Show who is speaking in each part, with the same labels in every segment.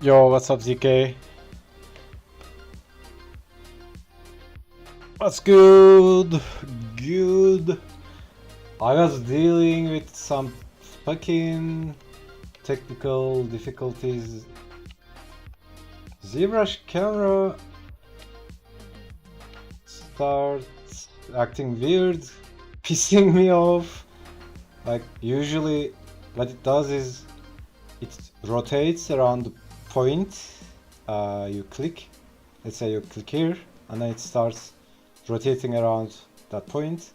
Speaker 1: Yo, what's up, ZK? What's good? Good. I was dealing with some fucking technical difficulties. ZBrush camera starts acting weird, pissing me off. Like, usually, what it does is it rotates around the point you click. Let's say you click here, and then it starts rotating around that point.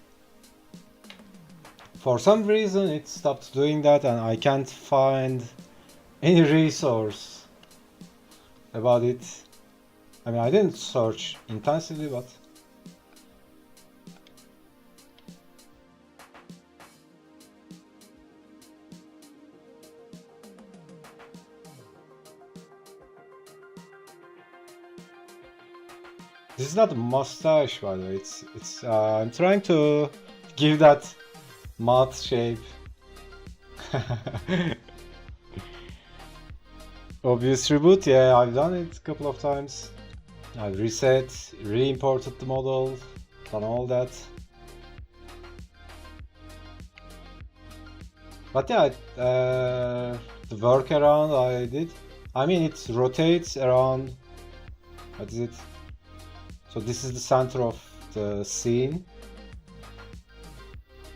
Speaker 1: For some reason it stopped doing that, and I can't find any resource about it. I mean, I didn't search intensively, but this is not a mustache, by the way. It's I'm trying to give that mouth shape. Obvious reboot, yeah, I've done it a couple of times. I've reset, re-imported the model, done all that. But yeah, the workaround I did, I mean, it rotates around, what is it? So this is the center of the scene.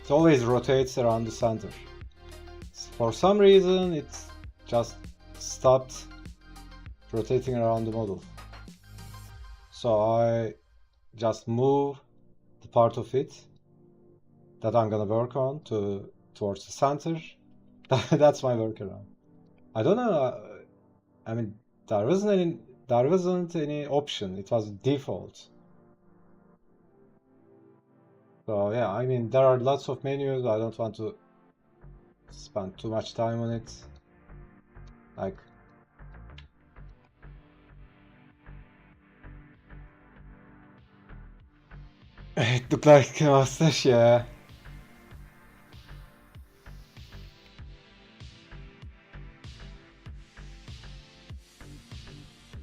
Speaker 1: It always rotates around the center. For some reason, it just stopped rotating around the model. So I just move the part of it that I'm gonna work on towards the center. That's my workaround. I don't know. I mean, there wasn't any option. It was default. So yeah, I mean, there are lots of menus. I don't want to spend too much time on it. Like, it looked like a mustache, yeah.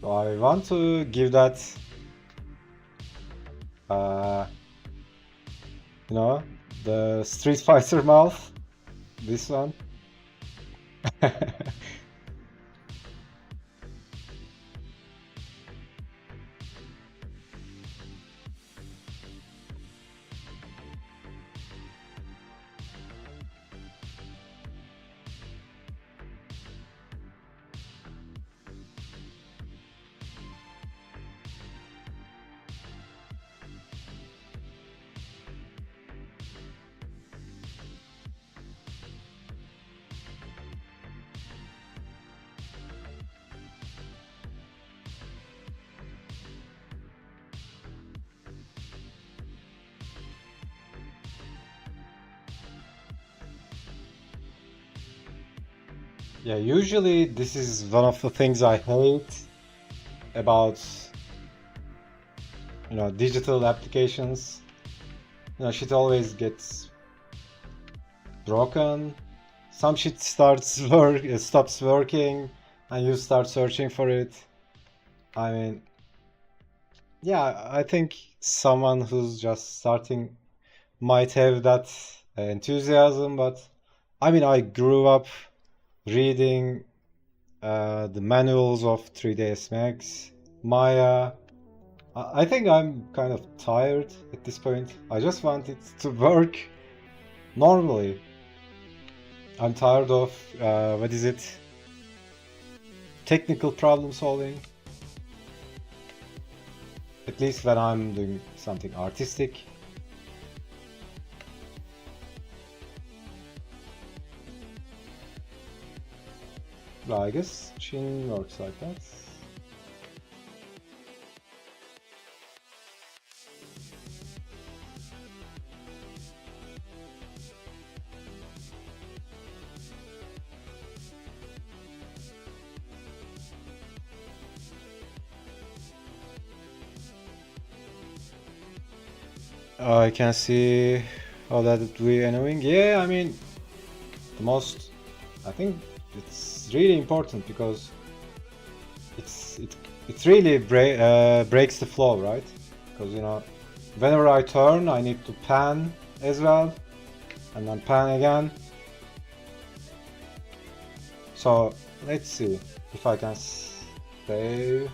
Speaker 1: So I want to give that, you know, the Street Fighter mouth. This one. Yeah, usually this is one of the things I hate about, you know, digital applications. You know, shit always gets broken. Some shit stops working, and you start searching for it. I mean, yeah, I think someone who's just starting might have that enthusiasm, but I mean, I grew up reading the manuals of 3ds Max, Maya. I think I'm kind of tired at this point. I just want it to work normally. I'm tired of, what is it? Technical problem solving. At least when I'm doing something artistic. Well, I guess Chin works like that. I can see how that would be annoying. Yeah, I mean, I think it's really important because it really breaks the flow, right? Because, you know, whenever I turn, I need to pan as well, and then pan again. So let's see if I can save.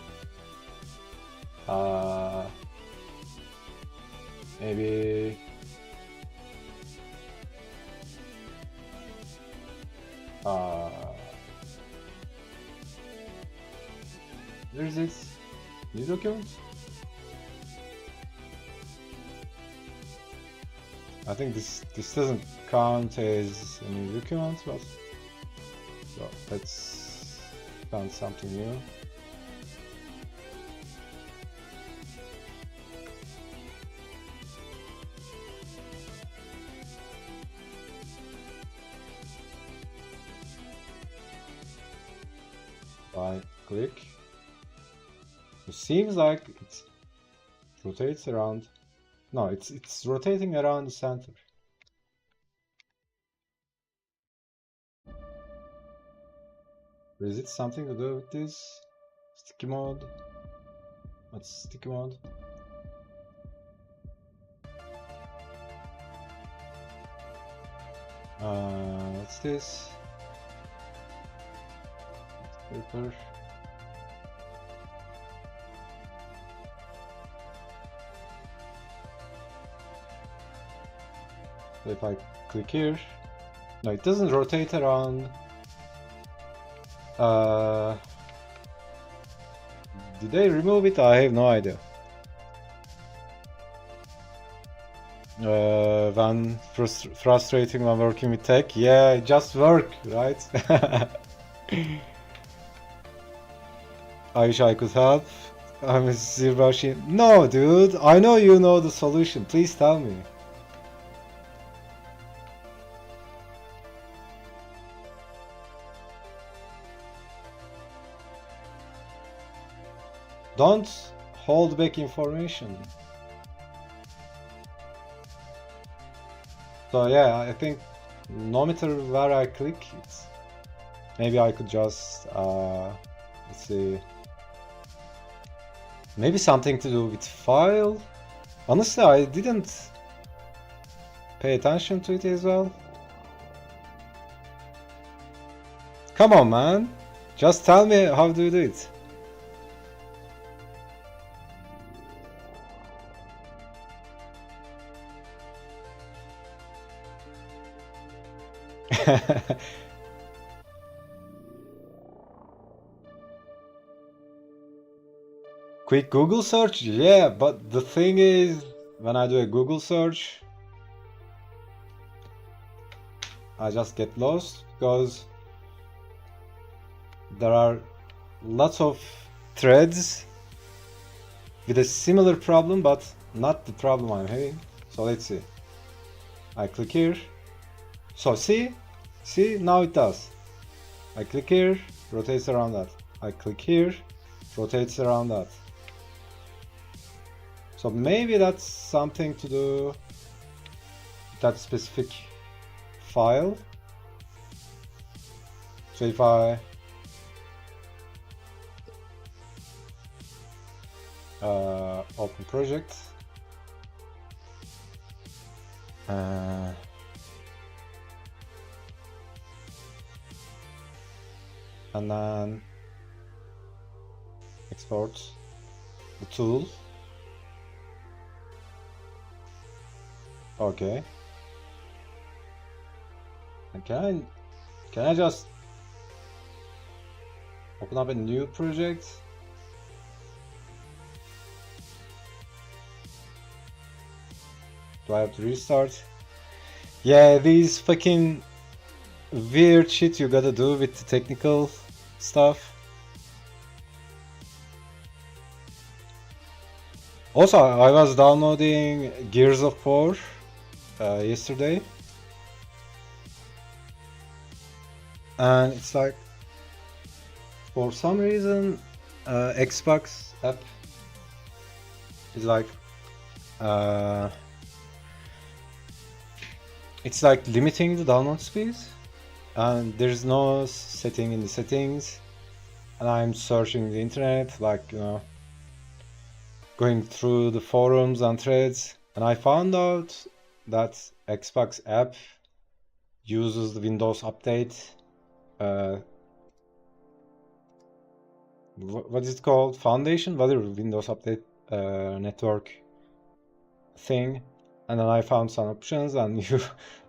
Speaker 1: Maybe where is it? New document? I think this doesn't count as a new document, but so let's find something new. Right click. It seems like it rotates around. No, it's rotating around the center. Is it something to do with this? Sticky mode? What's sticky mode? What's this? Paper. If I click here, no, it doesn't rotate around. Did they remove it? I have no idea. When frustrating when working with tech, yeah, just work, right? I wish I could help. I'm a Zirbashi. No, dude, I know you know the solution. Please tell me. Don't hold back information. So yeah, I think no matter where I click, maybe I could just let's see. Maybe something to do with file. Honestly, I didn't pay attention to it as well. Come on, man. Just tell me how do you do it. Quick Google search? Yeah, but the thing is, when I do a Google search, I just get lost because there are lots of threads with a similar problem, but not the problem I'm having. So let's see. I click here. So see, now it does. I click here, rotates around that. I click here, rotates around that. So maybe that's something to do with that specific file. So if I open project, and then export the tool. Okay. And can I just open up a new project? Do I have to restart? Yeah, these fucking weird shit you gotta do with the technical stuff. Also, I was downloading Gears of War yesterday, and it's like, for some reason, Xbox app is like, it's like limiting the download speed, and there's no setting in the settings, and I'm searching the internet, like, going through the forums and threads, and I found out that Xbox app uses the Windows Update. What is it called? Foundation? Whatever, Windows Update network thing. And then I found some options, and you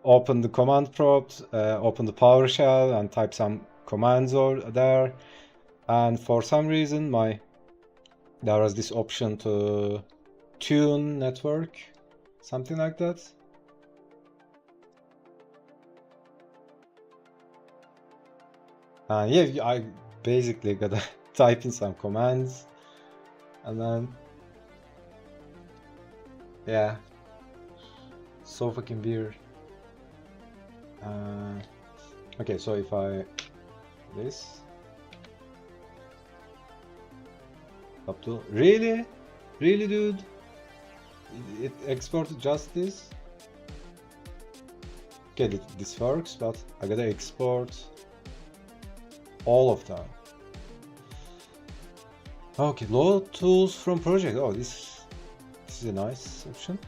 Speaker 1: open the command prompt, open the PowerShell, and type some commands there. And for some reason, there was this option to tune network, something like that. And yeah, I basically gotta type in some commands, and then yeah, so fucking weird. Okay, so if I this up to really, dude, it exported just this. Okay, this works, but I gotta export all of them. Okay, load tools from project. Oh, this is a nice option.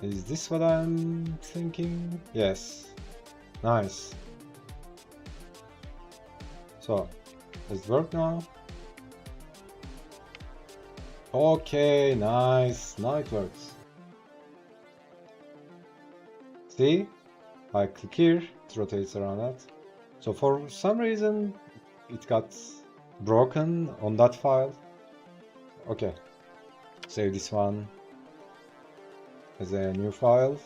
Speaker 1: Is this what I'm thinking? Yes. Nice. So, does it work now? Okay, nice. Now it works. See? I click here, it rotates around that. So for some reason, it got broken on that file. Okay. Save this one as a new file.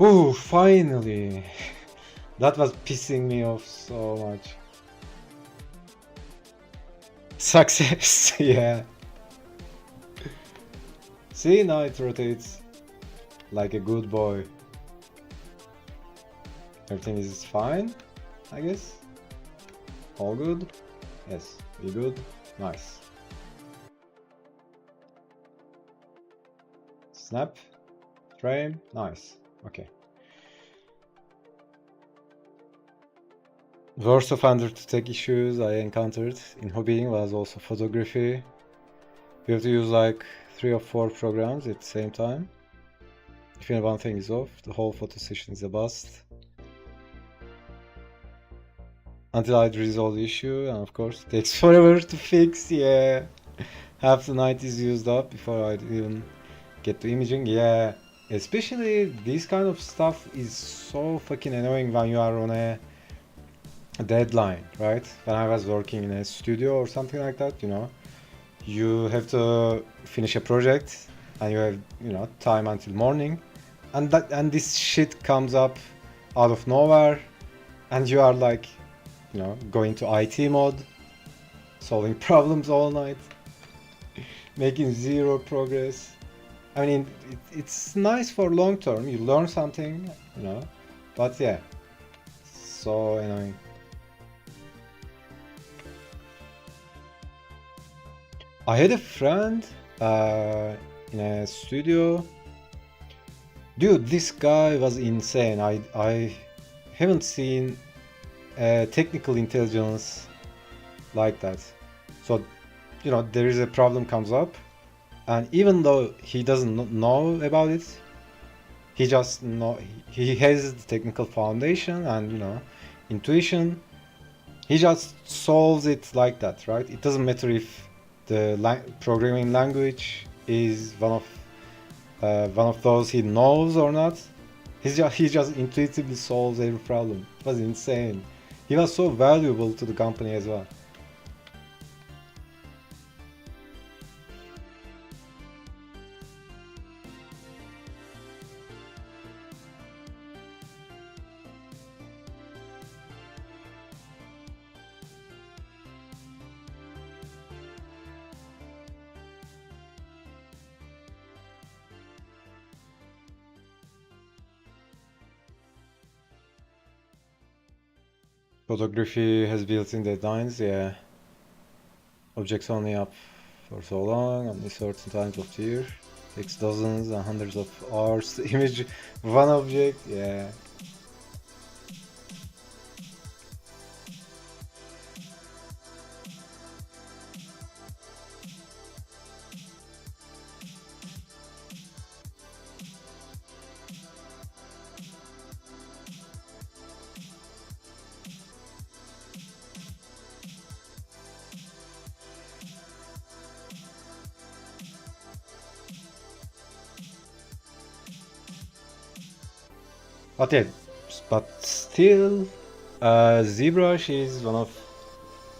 Speaker 1: Ooh, finally! That was pissing me off so much. Success, yeah. See, now it rotates like a good boy. Everything is fine, I guess. All good? Yes, we good. Nice. Snap, frame, nice. Okay. Worst offender to tech issues I encountered in hobbying was also photography. You have to use like 3 or 4 programs at the same time. If one thing is off, the whole photo session is a bust. Until I resolve the issue, and of course it takes forever to fix, yeah. Half the night is used up before I even get to imaging, yeah. Especially this kind of stuff is so fucking annoying when you are on a deadline, right? When I was working in a studio or something like that, you have to finish a project and you have, time until morning, and this shit comes up out of nowhere, and you are like, going to IT mode, solving problems all night, making zero progress. I mean, it's nice for long term, you learn something, but yeah, so annoying. I had a friend in a studio. Dude, this guy was insane. I haven't seen technical intelligence like that. So, there is a problem comes up, and even though he doesn't know about it, he just he has the technical foundation and intuition. He just solves it like that, right? It doesn't matter if the programming language is one of those he knows or not. He just intuitively solves every problem. It was insane. He was so valuable to the company as well. Photography has built-in deadlines, yeah. Objects only up for so long, only certain times of the year. Takes dozens and hundreds of hours to image one object, yeah. But yeah, but still, ZBrush is one of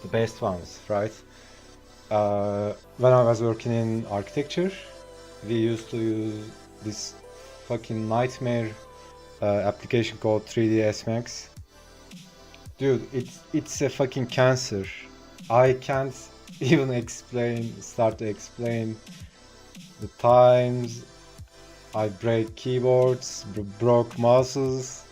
Speaker 1: the best ones, right? When I was working in architecture, we used to use this fucking nightmare application called 3ds Max. Dude, it's a fucking cancer. I can't even start to explain the times I break keyboards, broke mouses.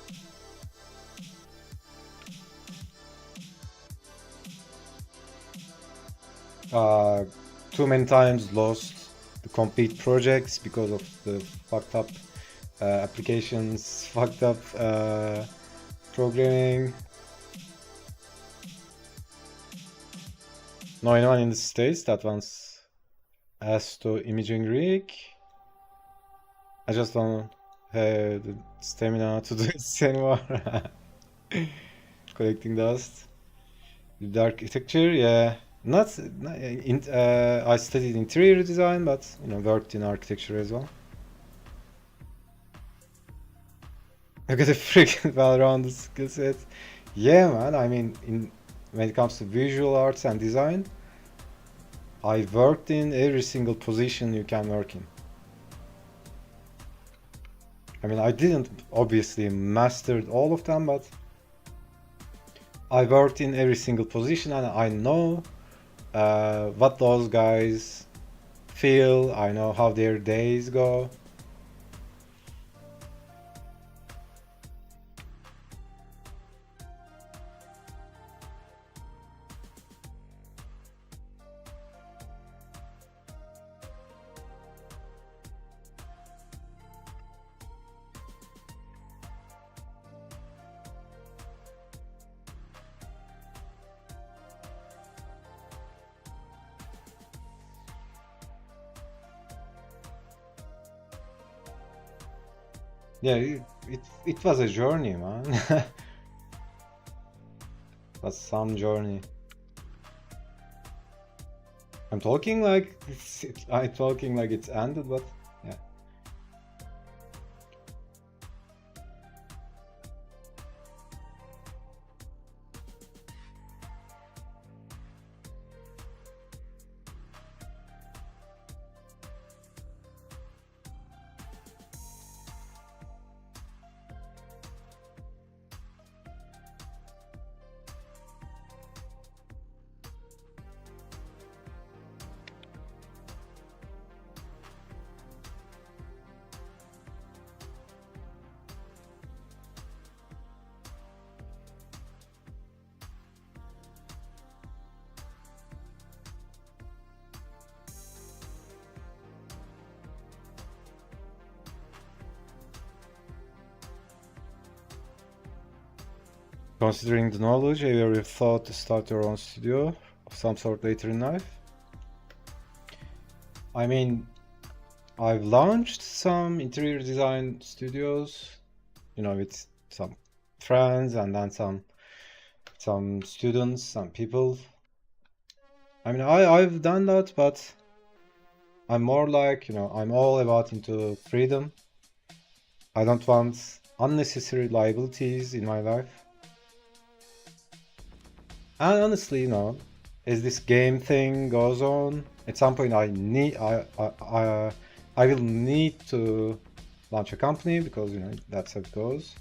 Speaker 1: Too many times lost the complete projects because of the fucked up applications, fucked up programming. Know anyone in the States that wants to imaging rig? I just don't have the stamina to do this anymore. Collecting dust. The architecture, yeah. I studied interior design, but worked in architecture as well. I got a freaking well-rounded skill set. Yeah, man. I mean, when it comes to visual arts and design, I worked in every single position you can work in. I mean, I didn't obviously mastered all of them, but I worked in every single position and I know what those guys feel. I know how their days go. Yeah, it was a journey, man. It was some journey. I'm talking like it's ended, but yeah. Considering the knowledge, have you ever thought to start your own studio of some sort later in life? I mean, I've launched some interior design studios, with some friends and then some students, some people. I mean, I've done that, but I'm more like, I'm all about into freedom. I don't want unnecessary liabilities in my life. And honestly, as this game thing goes on, at some point I will need to launch a company because that's how it goes.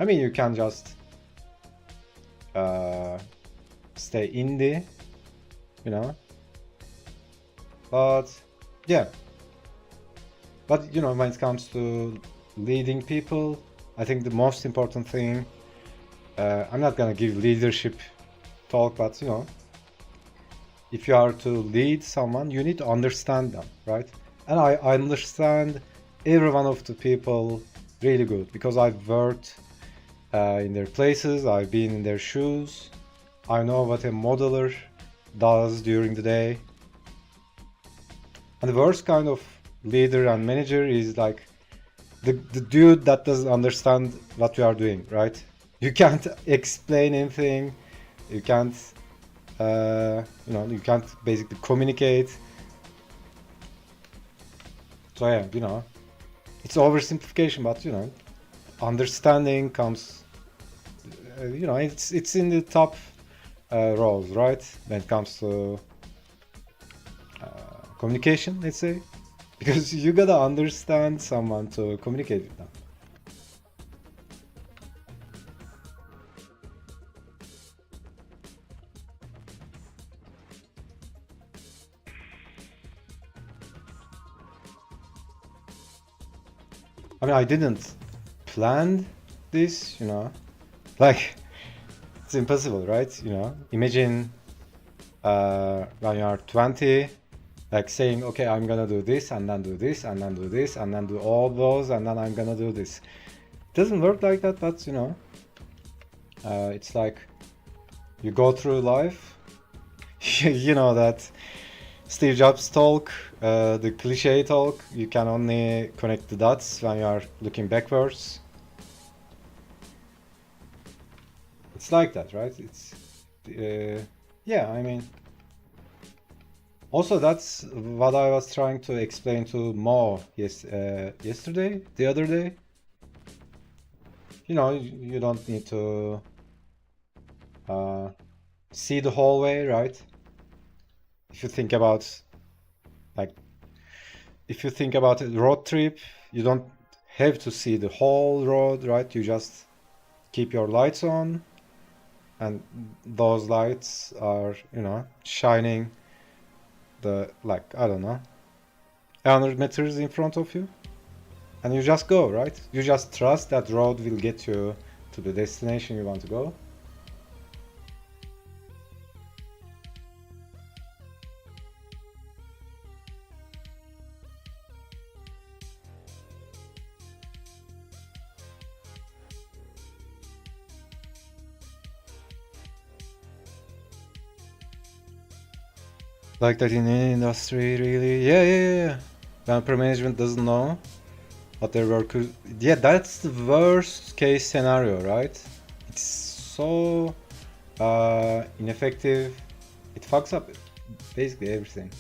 Speaker 1: I mean, you can just stay indie, but yeah. But when it comes to leading people, I think the most important thing I'm not gonna give leadership talk, but you know, if you are to lead someone, you need to understand them, right? And I understand every one of the people really good because I've worked in their places, I've been in their shoes, I know what a modeler does during the day. And the worst kind of leader and manager is like the dude that doesn't understand what you are doing, right? You can't explain anything, you can't you can't basically communicate. So yeah, you know, it's oversimplification, but you know, understanding comes, you know, it's in the top roles, right? When it comes to communication, let's say, because you gotta understand someone to communicate with them. I mean, I didn't plan this, you know, like it's impossible, right? You know, imagine when you are 20, like saying, okay, I'm gonna do this and then do this and then do this and then do all those and then I'm gonna do this. It doesn't work like that, but you know, it's like you go through life. You know that Steve Jobs talk, the cliche talk, you can only connect the dots when you are looking backwards. It's like that, right? It's, yeah, I mean, also that's what I was trying to explain to Mo yesterday, the other day. You know, you don't need to see the whole way, right? If you think about, like, if you think about a road trip, you don't have to see the whole road, right? You just keep your lights on, and those lights are, you know, shining the, like, I don't know, 100 meters in front of you, and you just go, right? You just trust that road will get you to the destination you want to go. Like that in any industry, really. Yeah. When upper management doesn't know what their workers... Yeah, that's the worst case scenario, right? It's so ineffective. It fucks up basically everything.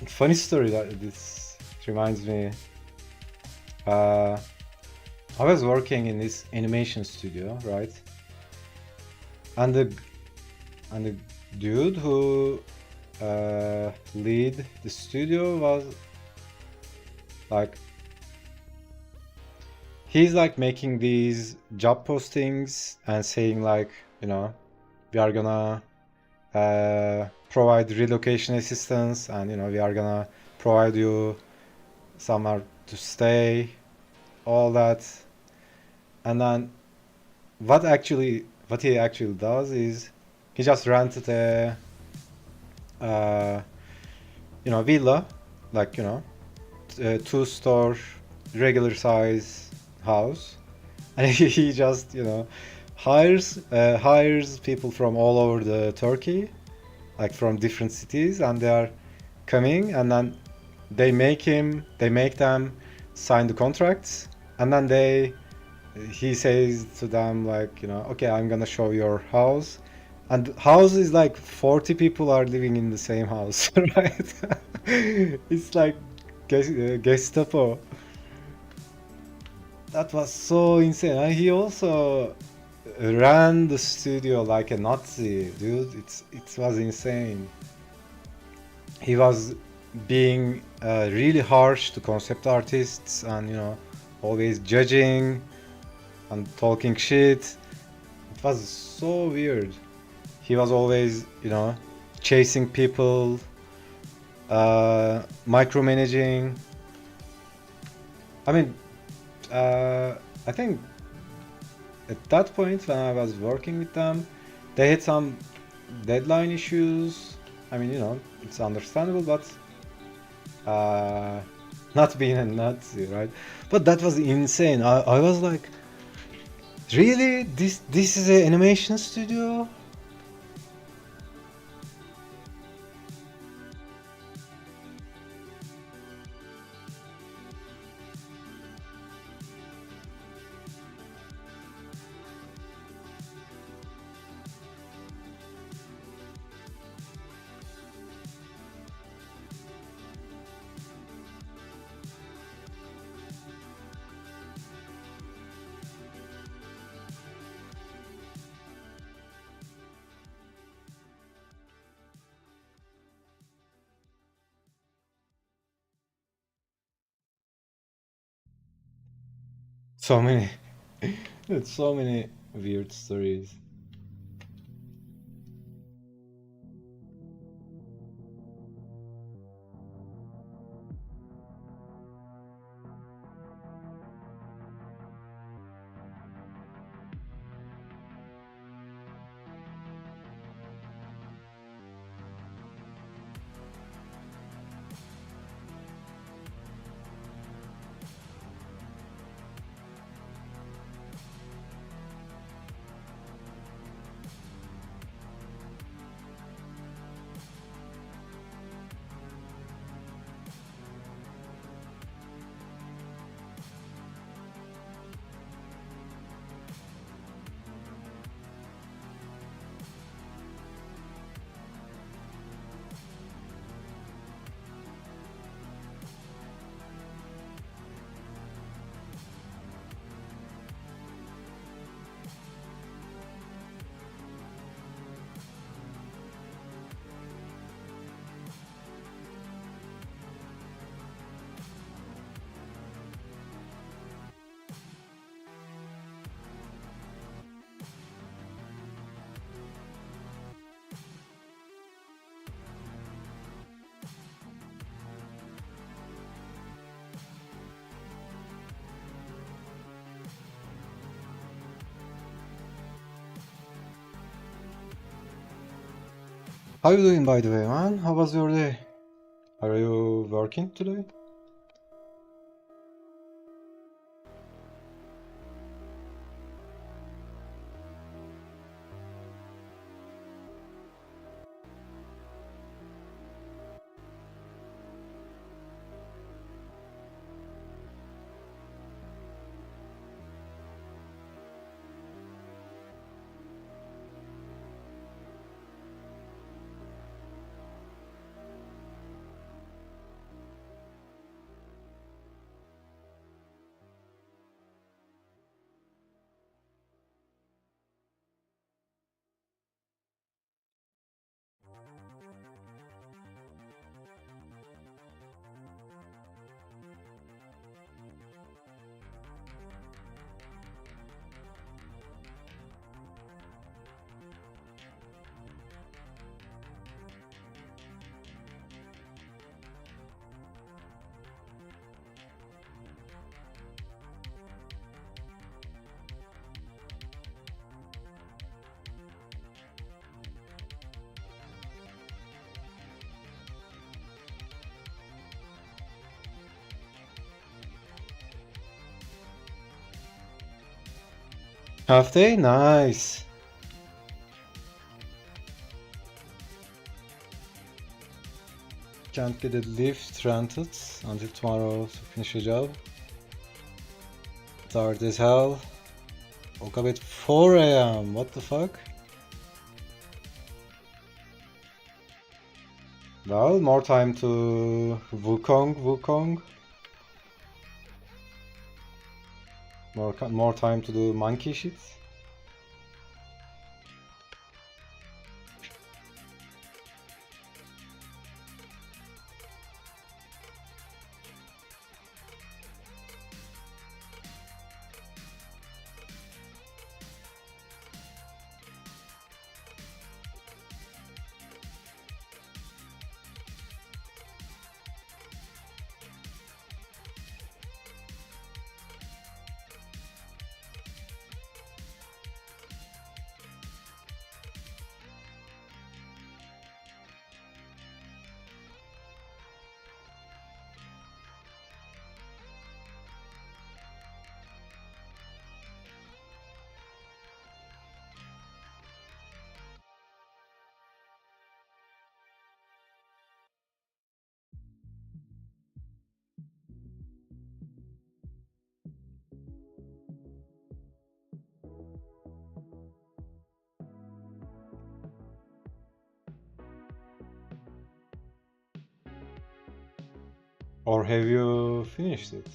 Speaker 1: Funny story that this reminds me. I was working in this animation studio, right? And the dude who lead the studio was like, he's like making these job postings and saying like, you know, we are gonna provide relocation assistance, and you know, we are gonna provide you somewhere to stay, all that. And then what he actually does is he just rented a you know, villa, like, you know, a two-store regular size house, and he just, you know, hires people from all over the Turkey, like from different cities, and they are coming, and then they make them sign the contracts, And then he says to them like, okay, I'm gonna show your house. And house is like 40 people are living in the same house, right? It's like Gestapo. That was so insane. And he also ran the studio like a Nazi, dude. It was insane. He was being really harsh to concept artists, and always judging and talking shit. It was so weird. He was always, chasing people, micromanaging. I mean, I think at that point when I was working with them, they had some deadline issues. I mean, it's understandable, but not being a Nazi, right? But that was insane. I was like, really? This is an animation studio? So many, so many weird stories. How you doing, by the way, man? How was your day? Are you working today? Half day? Nice. Can't get a lift rented until tomorrow to finish a job. Tired as hell. Woke up at 4 a.m. What the fuck? Well, more time to Wukong. More time to do monkey shit. Or have you finished it?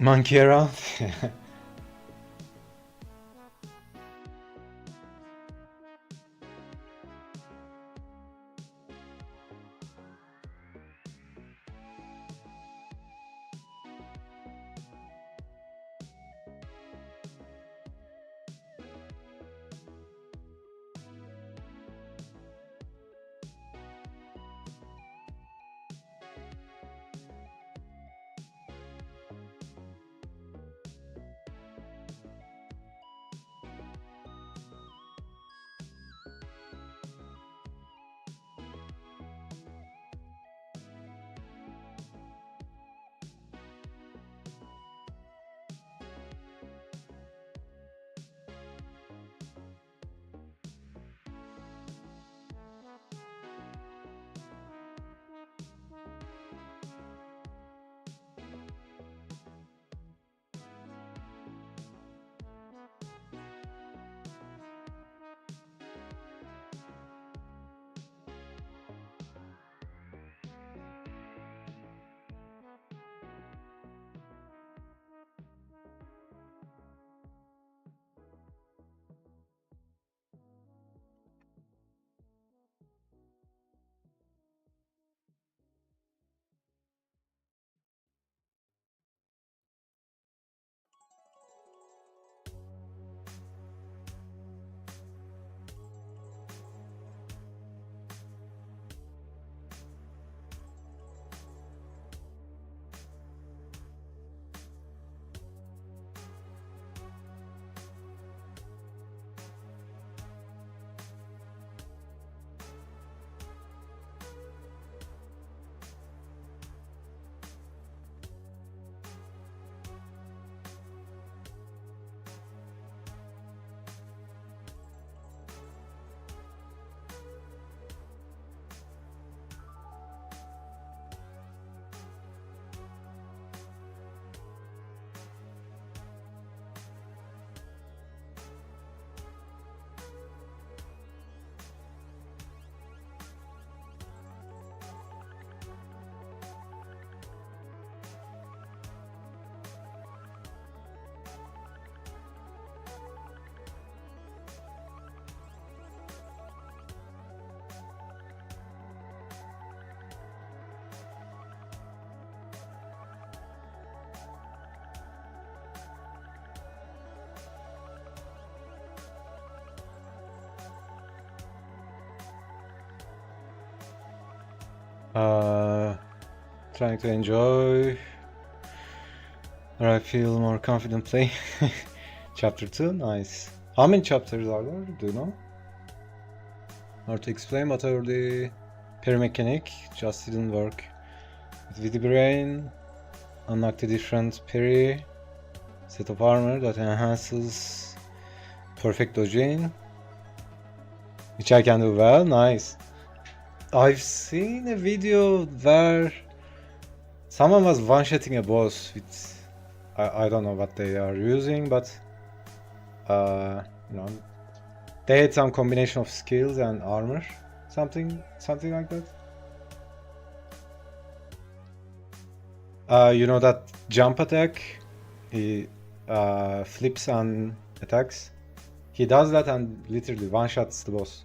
Speaker 1: Monkey around? Trying to enjoy, or I feel more confident playing. Chapter 2, nice. How many chapters are there? Do you know? Or to explain whatever the mechanic just didn't work. With the brain, unlock the different parry set of armor that enhances perfect dodging, which I can do well. Nice. I've seen a video where someone was one-shotting a boss with I don't know what they are using, but you know, they had some combination of skills and armor, something like that. You know that jump attack, he flips and attacks. He does that and literally one-shots the boss.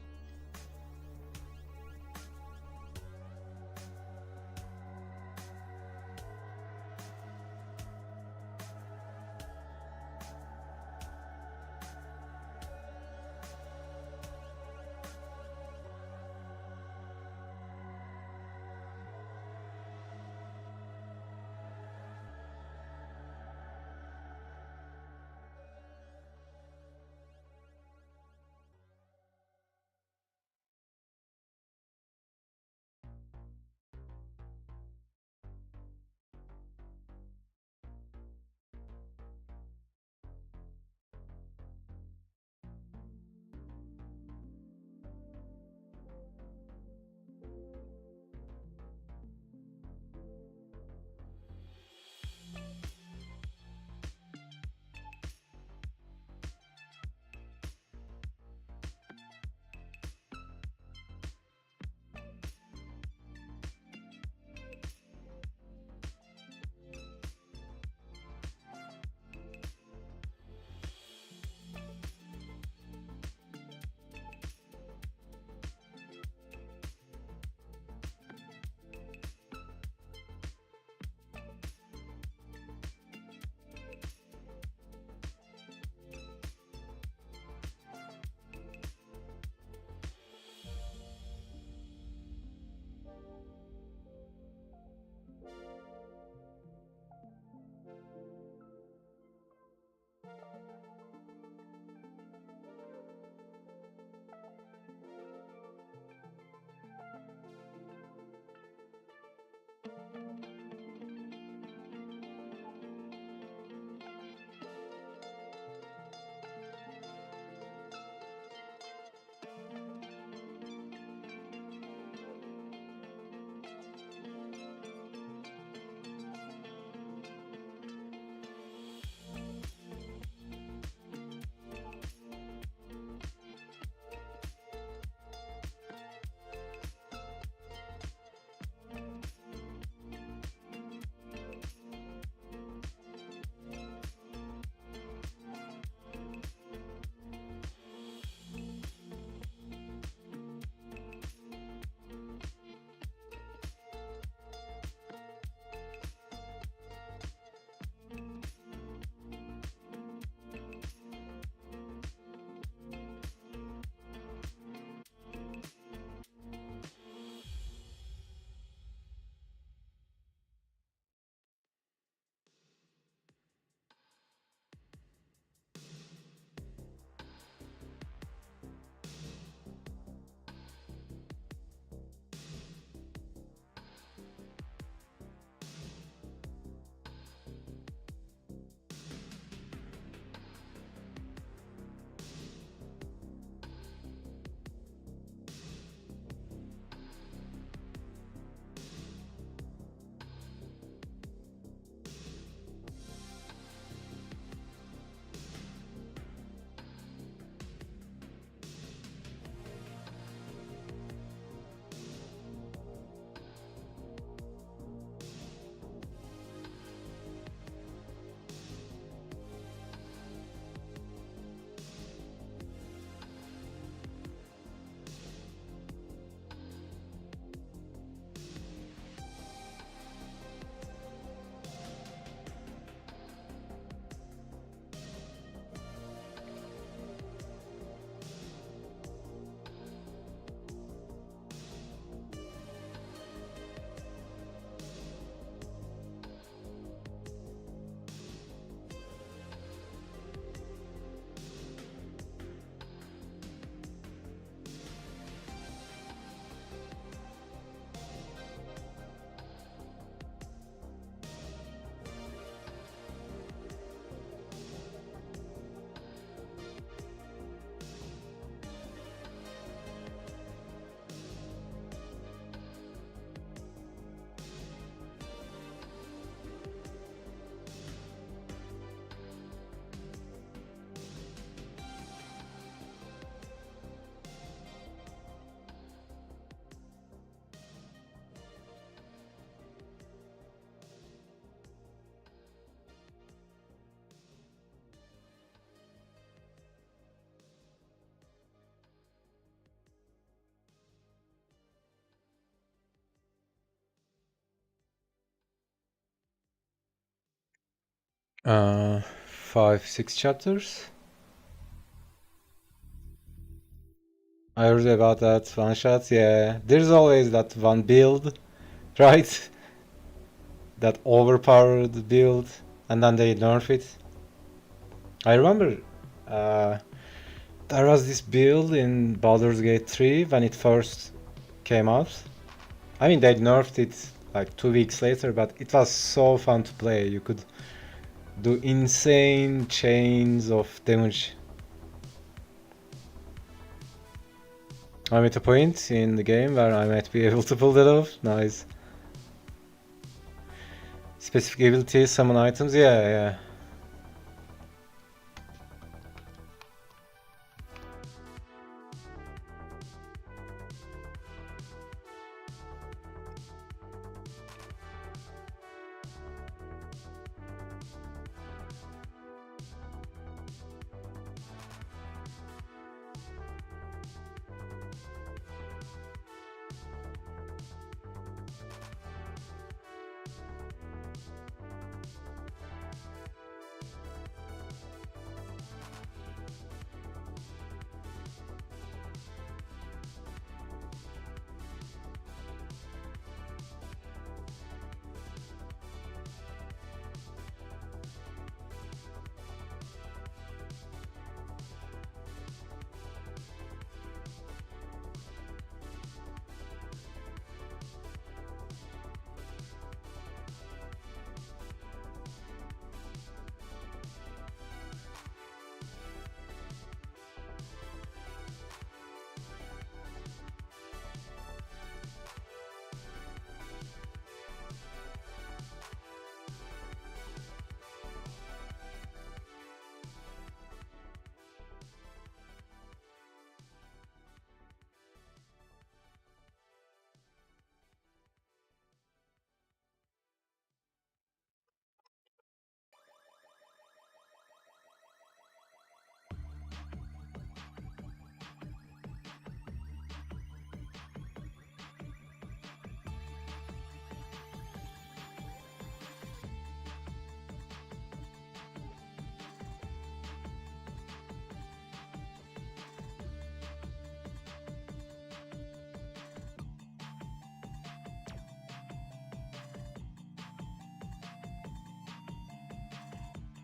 Speaker 1: 5, 6 chapters. I heard about that one shot. Yeah, there's always that one build, right? That overpowered build, and then they nerf it. I remember there was this build in Baldur's Gate 3 when it first came out. I mean, they nerfed it like 2 weeks later, but it was so fun to play. You could do insane chains of damage. I'm at a point in the game where I might be able to pull that off. Nice. Specific abilities, summon items, yeah.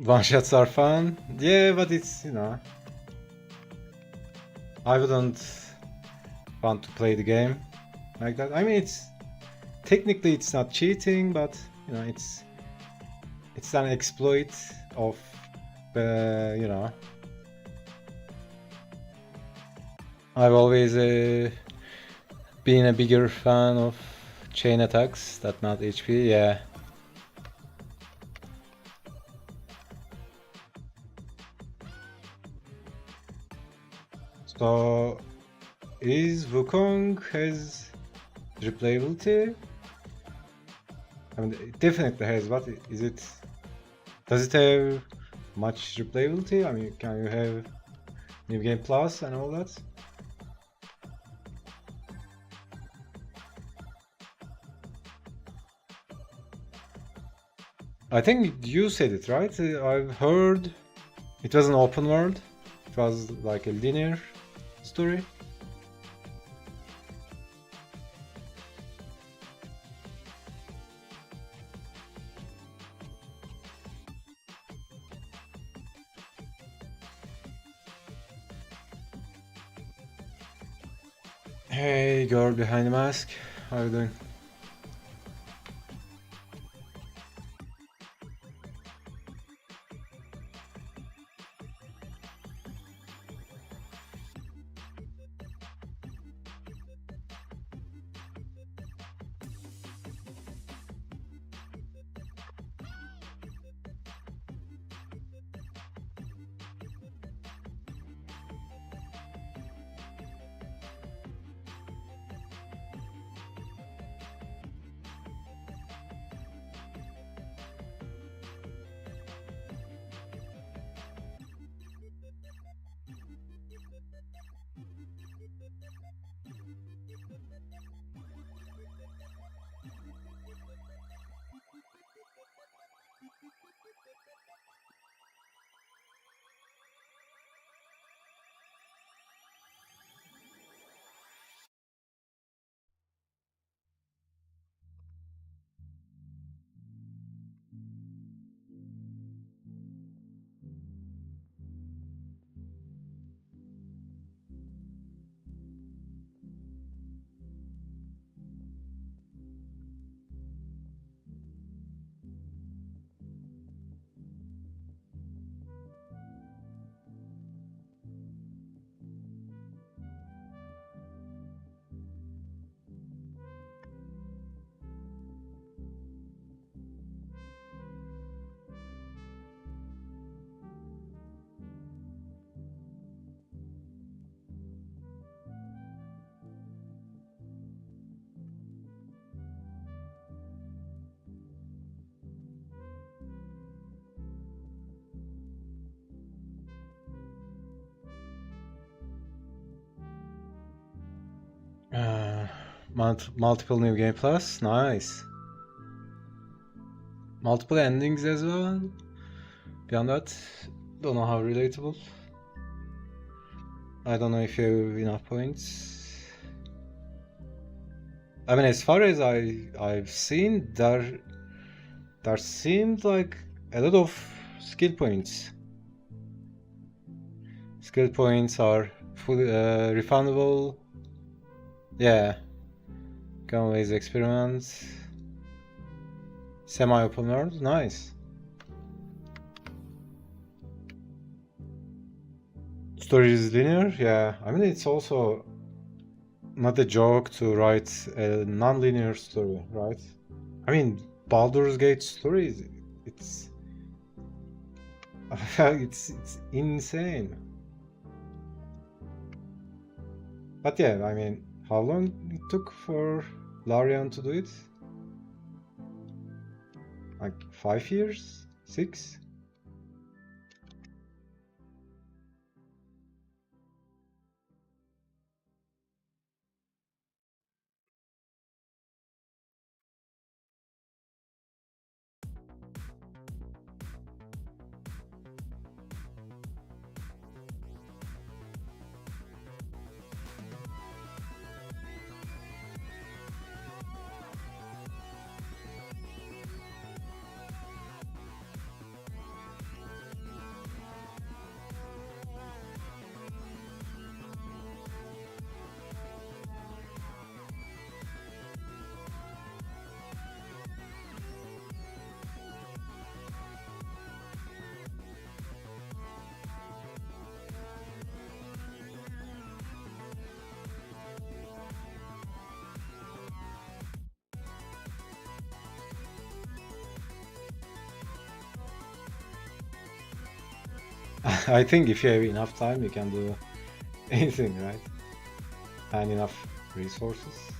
Speaker 1: One shots are fun. Yeah, but it's, I wouldn't want to play the game like that. I mean, it's technically it's not cheating, but it's an exploit of I've always been a bigger fan of chain attacks that not HP. Yeah. So is Wukong has replayability? I mean, it definitely has. What is it? Does it have much replayability? I mean, can you have New Game Plus and all that? I think you said it, right? I've heard it was an open world. It was like a linear story. Hey, girl behind the mask. How are you doing? Multiple new game plus, nice. Multiple endings as well. Beyond that, don't know how relatable. I don't know if you have enough points. I mean, as far as I've seen, there seemed like a lot of skill points. Skill points are fully refundable. Yeah. Can always experiment. Semi-open world, nice. Story is linear, yeah. I mean, it's also not a joke to write a non-linear story, right? I mean, Baldur's Gate stories, it's it's insane. But yeah, I mean, how long it took for Larian to do it? Like 5 years? 6? I think if you have enough time, you can do anything, right? And enough resources.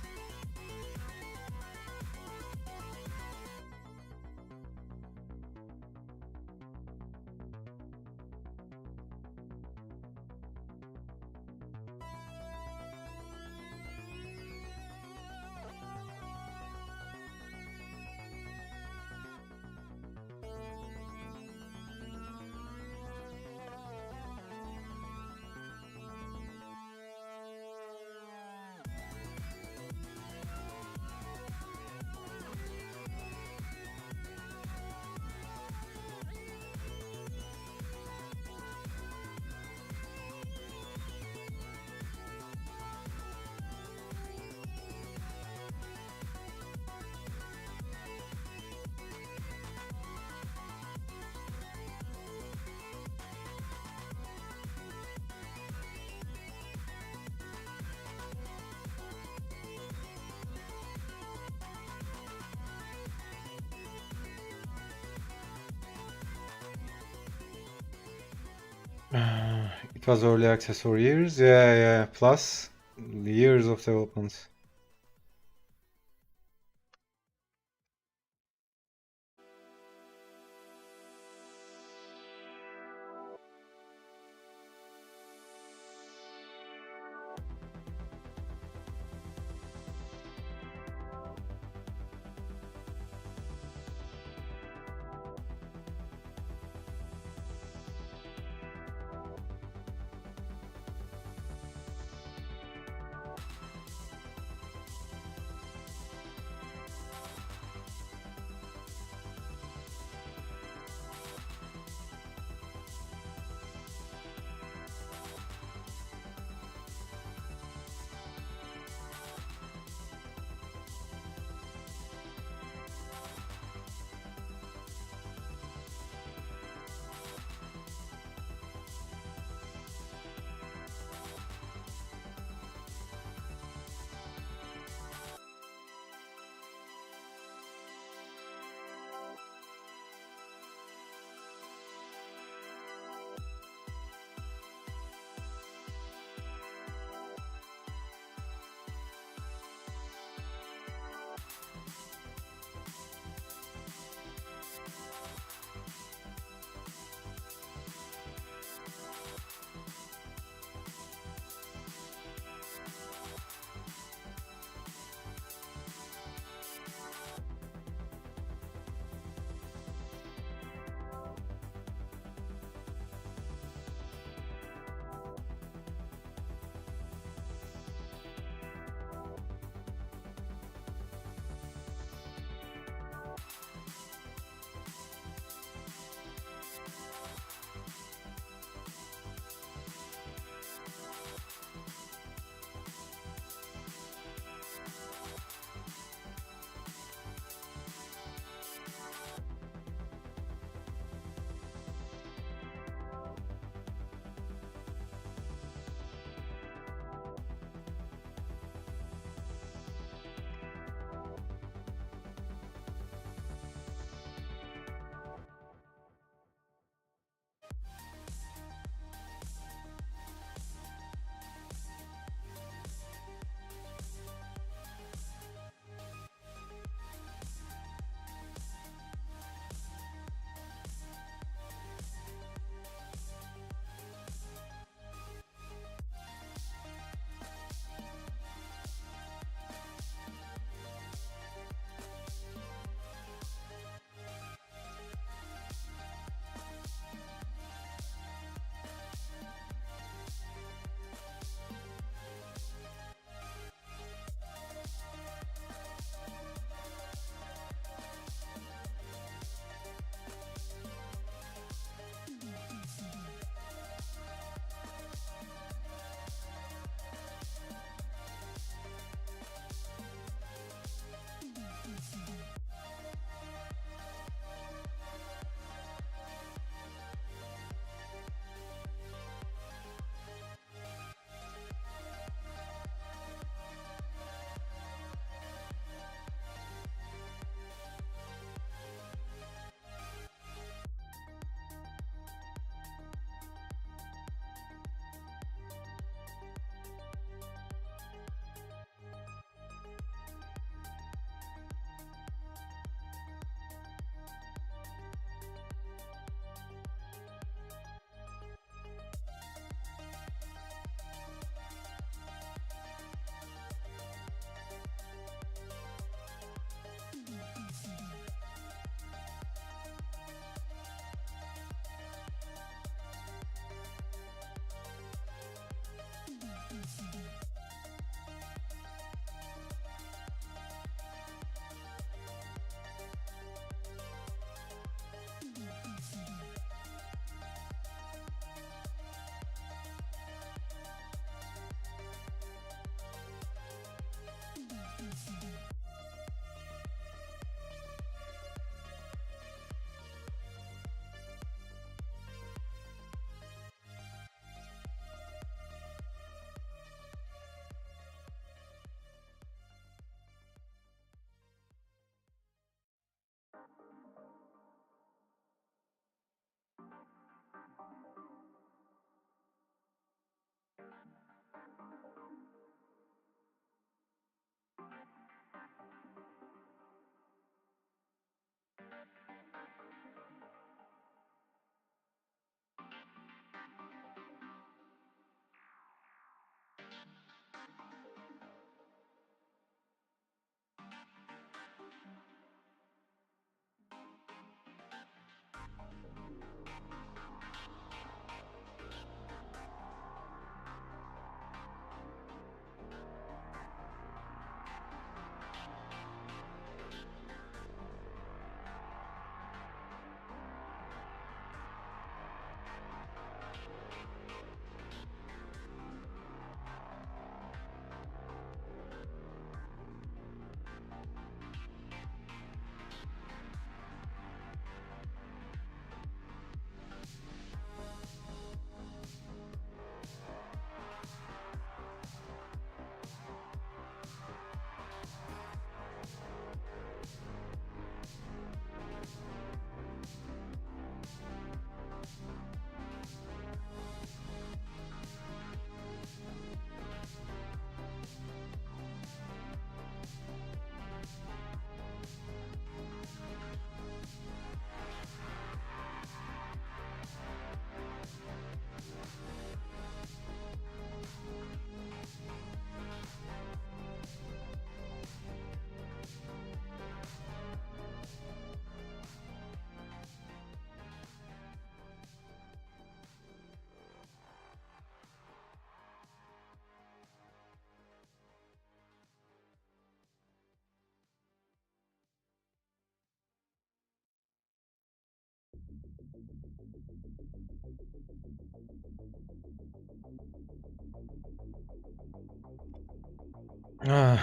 Speaker 1: It was early access for years, yeah, plus years of development.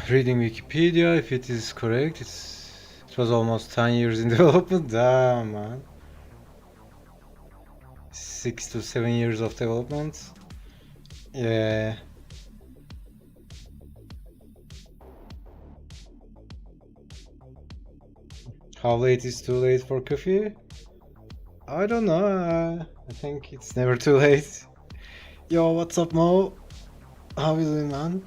Speaker 1: Reading Wikipedia, if it is correct, it was almost 10 years in development. Damn, man. 6 to 7 years of development. Yeah. How late is too late for coffee? I don't know. I think it's never too late. Yo, what's up, Mo? How you doing, man?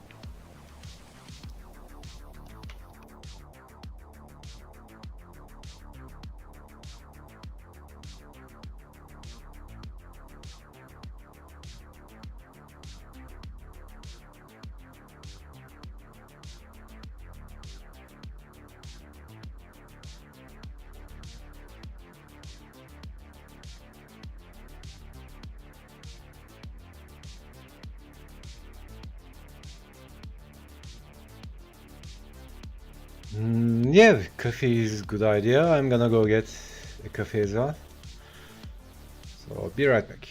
Speaker 1: Yeah, coffee is a good idea. I'm gonna go get a coffee as well. So I'll be right back.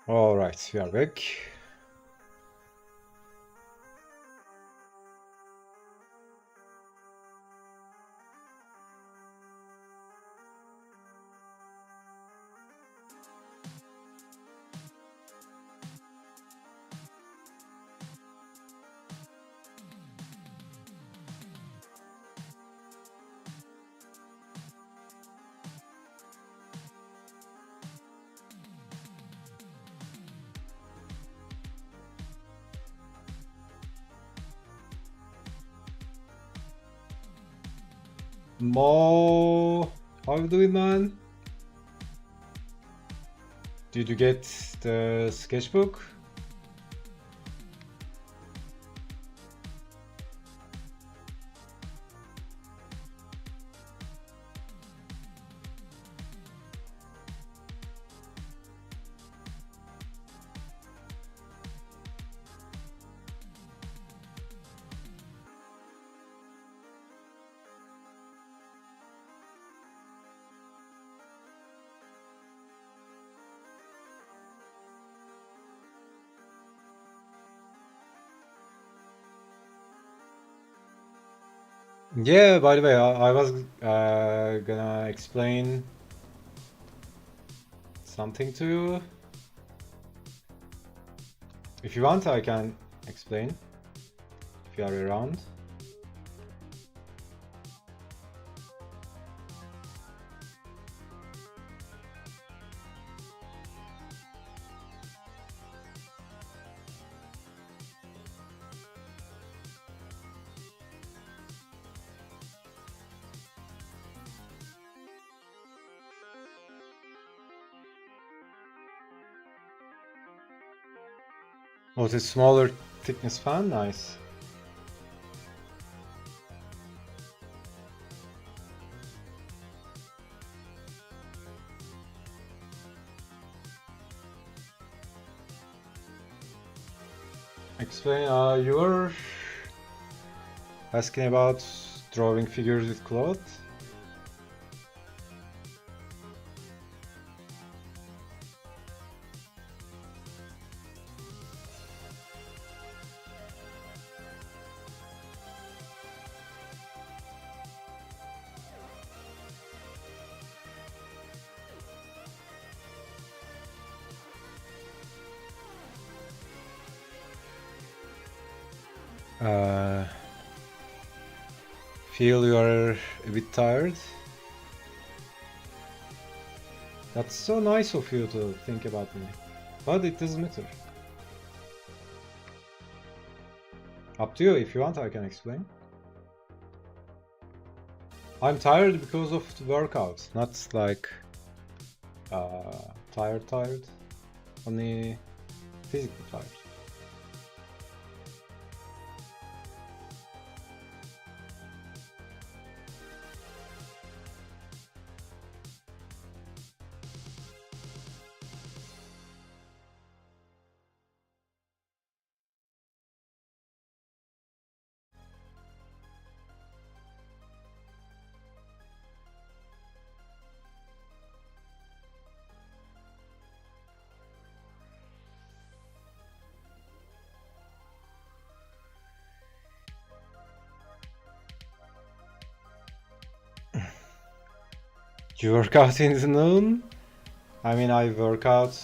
Speaker 1: All right, we are back. Mo, how you doing, man? Did you get the sketchbook? Yeah, by the way, I was gonna explain something to you. If you want, I can explain if you are around. Oh, it's a smaller thickness fan, nice. Explain, you were asking about drawing figures with cloth? Feel you are a bit tired? That's so nice of you to think about me. But it doesn't matter. Up to you, if you want I can explain. I'm tired because of the workout, not like tired, only physically tired. You work out in the noon? I mean, I work out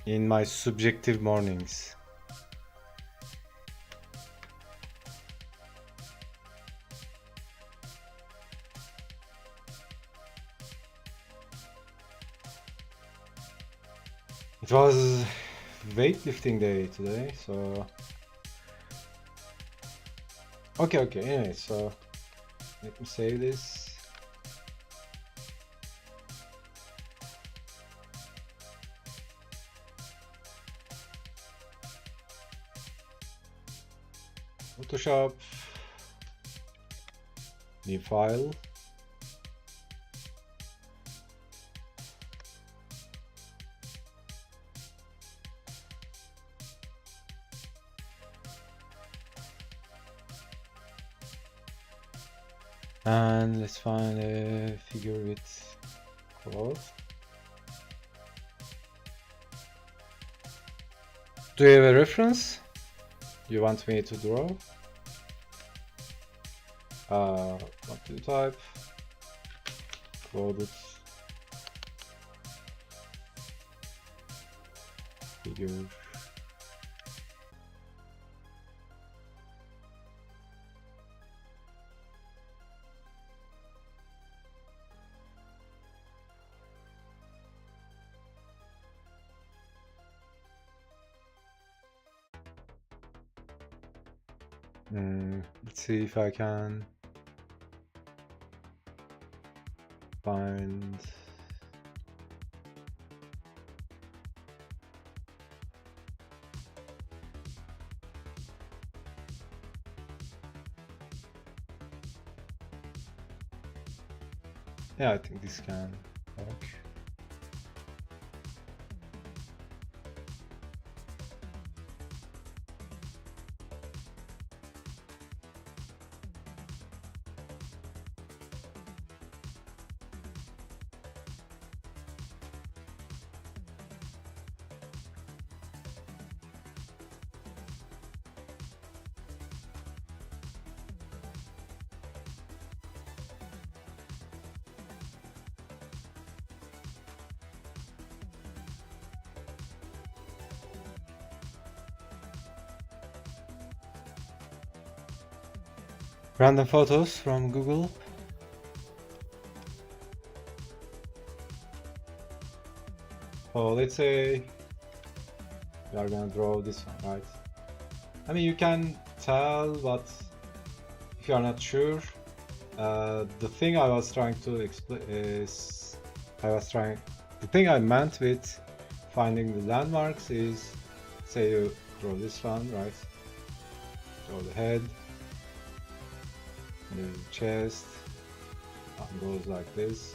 Speaker 1: in my subjective mornings. It was weightlifting day today, so... Okay, anyway, so... Let me save this. Photoshop, new file. And let's find a figure with cloth. Do you have a reference you want me to draw? What do you type? Coded figure. Let's see if I can find. Yeah, I think this can work. Random photos from Google. So let's say we are gonna draw this one, right? I mean, you can tell, but if you are not sure, the thing I was trying to explain is, the thing I meant with finding the landmarks is, say you draw this one, right? Draw the head, the chest, and goes like this.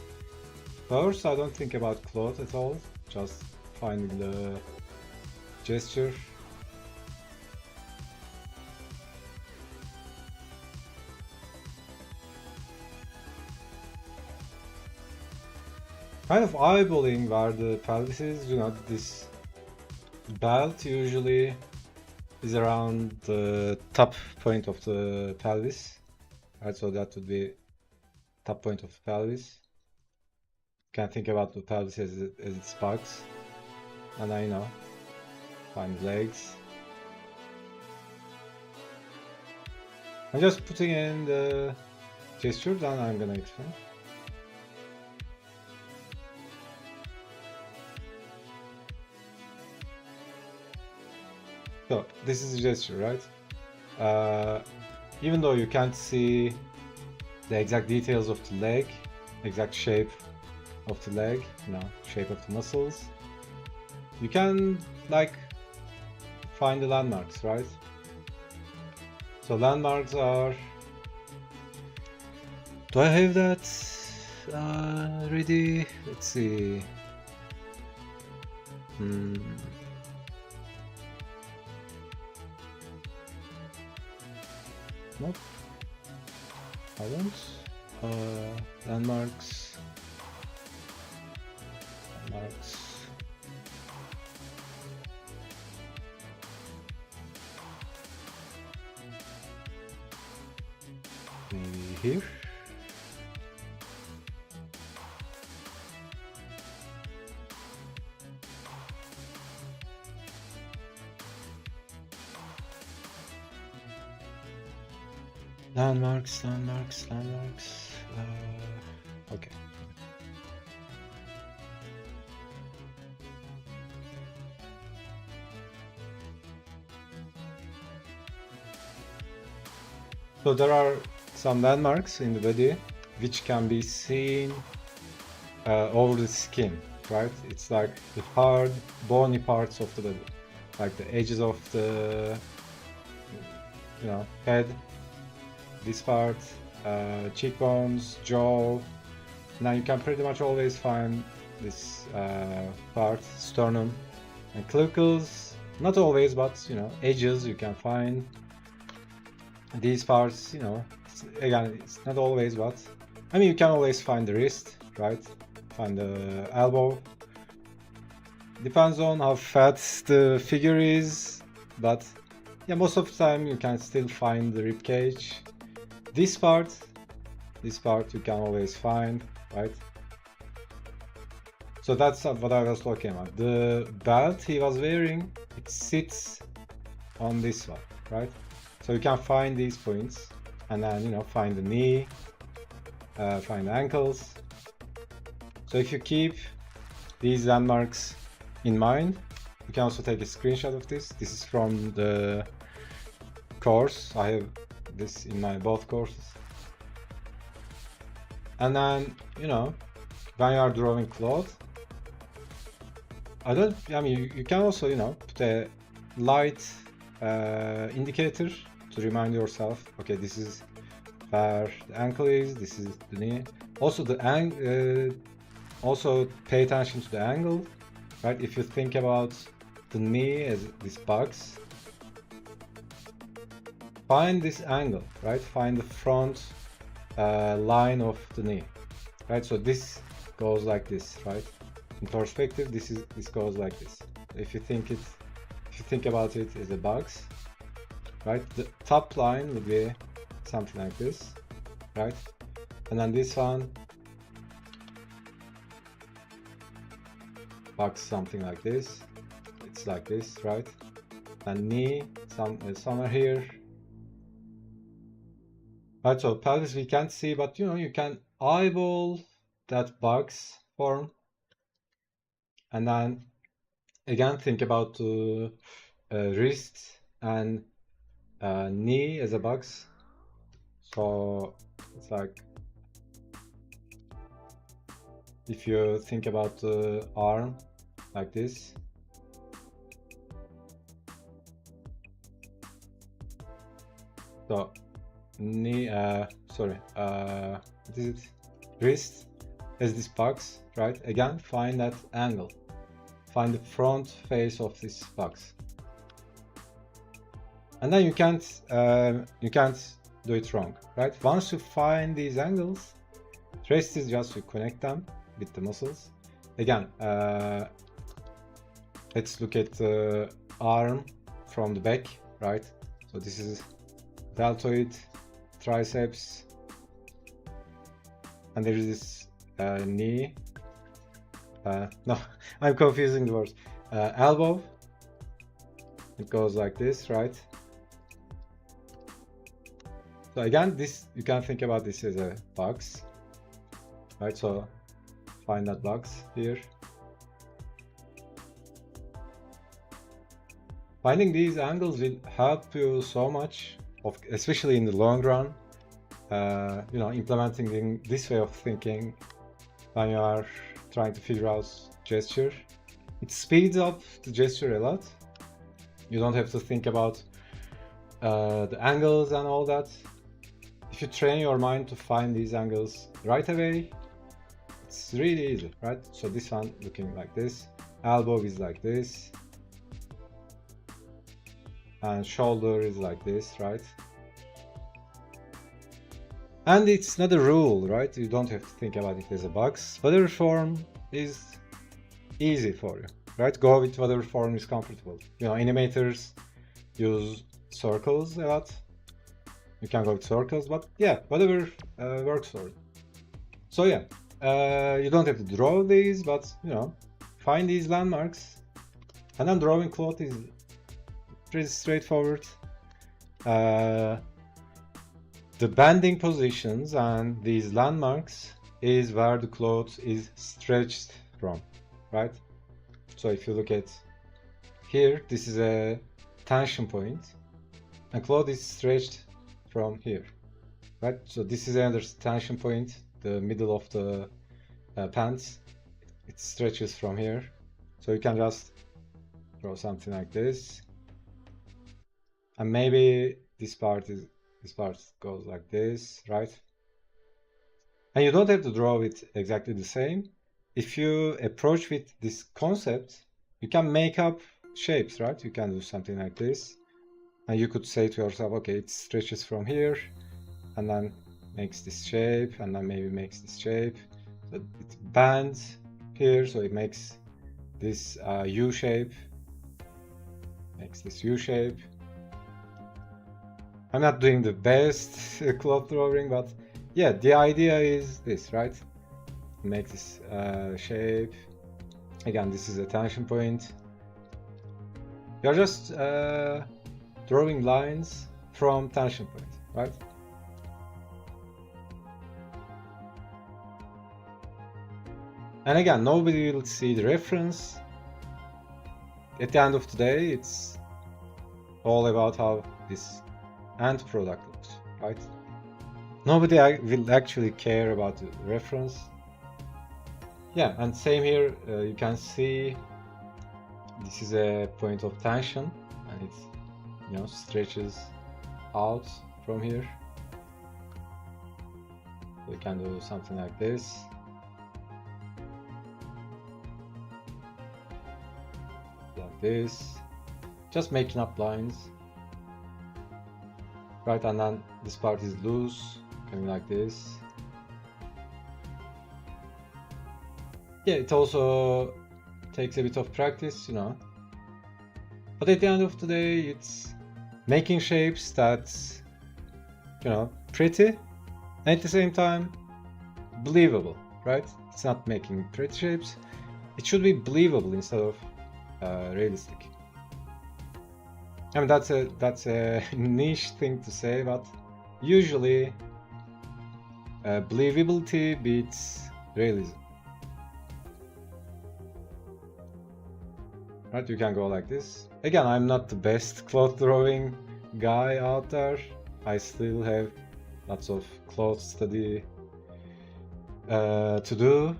Speaker 1: First, I don't think about cloth at all, just finding the gesture. Kind of eyeballing where the pelvis is, you know, this belt usually is around the top point of the pelvis, right? So that would be top point of the pelvis. You can think about the pelvis as its box, and I know, find legs. I'm just putting in the gesture, then I'm gonna explain. So this is a gesture, right? Even though you can't see the exact details of the leg, exact shape of the leg, you know, shape of the muscles, you can like find the landmarks, right? So landmarks are, do I have that ready? Let's see. Nope, I don't. Landmarks. Maybe here. Landmarks. Okay. So there are some landmarks in the body which can be seen over the skin, right? It's like the hard, bony parts of the body, like the edges of the, you know, head, this part, cheekbones, jaw. Now you can pretty much always find this part, sternum, and clavicles. Not always, but you know, edges you can find. These parts, you know, again, it's not always, but I mean, you can always find the wrist, right? Find the elbow. depends on how fat the figure is, but yeah, most of the time you can still find the rib cage. This part you can always find, right? So that's what I was talking about. The belt he was wearing, it sits on this one, right? So you can find these points, and then, you know, find the knee, find the ankles. So if you keep these landmarks in mind, you can also take a screenshot of this. This is from the course. I have this in my both courses. And then, you know, when you are drawing cloth, I mean, you can also, you know, put a light indicator to remind yourself, okay, this is where the ankle is, this is the knee. Also also pay attention to the angle, right? If you think about the knee as this box, find this angle, right? Find the front line of the knee, right? So this goes like this, right? In perspective, this goes like this. If you think about it as a box, right? The top line would be something like this, right? And then this one, box something like this. It's like this, right? And knee somewhere here. Right, so pelvis we can't see, but you know, you can eyeball that box form. And then again, think about the wrist and knee as a box. So it's like, if you think about the arm like this, so knee, what is it? Wrist as this box, right? Again, find that angle. Find the front face of this box. And then you can't do it wrong, right? Once you find these angles, the rest is just to connect them with the muscles. Again, let's look at the arm from the back, right? So this is deltoid, triceps, and there is this knee. No, I'm confusing the words. Elbow. It goes like this, right? So again, this, you can think about this as a box, right? So find that box here. Finding these angles will help you so much, especially in the long run. You know, implementing this way of thinking when you are trying to figure out gesture, it speeds up the gesture a lot. You don't have to think about the angles and all that. If you train your mind to find these angles right away, it's really easy, right? So this one looking like this, elbow is like this, and shoulder is like this, right? And it's not a rule, right? You don't have to think about it as a box. Whatever form is easy for you, right? Go with whatever form is comfortable. You know, animators use circles a lot. You can go with circles, but yeah, whatever works for you. So yeah, you don't have to draw these, but you know, find these landmarks. And then drawing cloth is pretty straightforward. The bending positions and these landmarks is where the cloth is stretched from, right? So if you look at here, this is a tension point, and cloth is stretched from here, right? So this is another tension point, the middle of the pants. It stretches from here. So you can just draw something like this, and maybe this part goes like this, right? And you don't have to draw it exactly the same. If you approach with this concept, you can make up shapes, right? You can do something like this, and you could say to yourself, okay, it stretches from here, and then makes this shape, and then maybe makes this shape. But it bends here, so it makes this U shape, makes this U shape. I'm not doing the best cloth drawing, but yeah, the idea is this, right? Make this shape. Again, this is a tension point. You're just drawing lines from tension point, right? And again, nobody will see the reference. At the end of the day, it's all about how this end product looks, right? Nobody will actually care about the reference. Yeah, and same here, you can see this is a point of tension, and it, you know, stretches out from here. We can do something like this. Like this. Just making up lines. Right, and then this part is loose, coming like this. Yeah, it also takes a bit of practice, you know. But at the end of the day, it's making shapes that's, you know, pretty, and at the same time, believable, right? It's not making pretty shapes. It should be believable instead of realistic. I mean, that's a niche thing to say, but usually believability beats realism. Right, you can go like this. Again, I'm not the best cloth drawing guy out there. I still have lots of cloth study to do.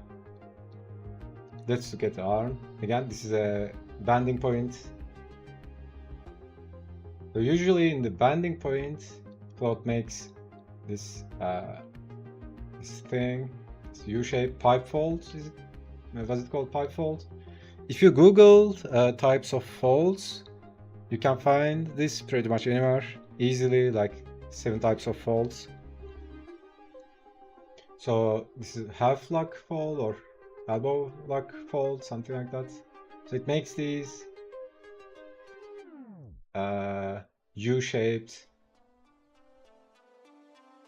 Speaker 1: Let's look at the arm. Again, this is a bending point. So usually in the bending point, cloth makes this this thing, this U-shaped pipe fold. Was it called pipe fold? If you Google types of folds, you can find this pretty much anywhere easily, like 7 types of folds. So this is half lock fold or elbow lock fold, something like that. So it makes these U-shaped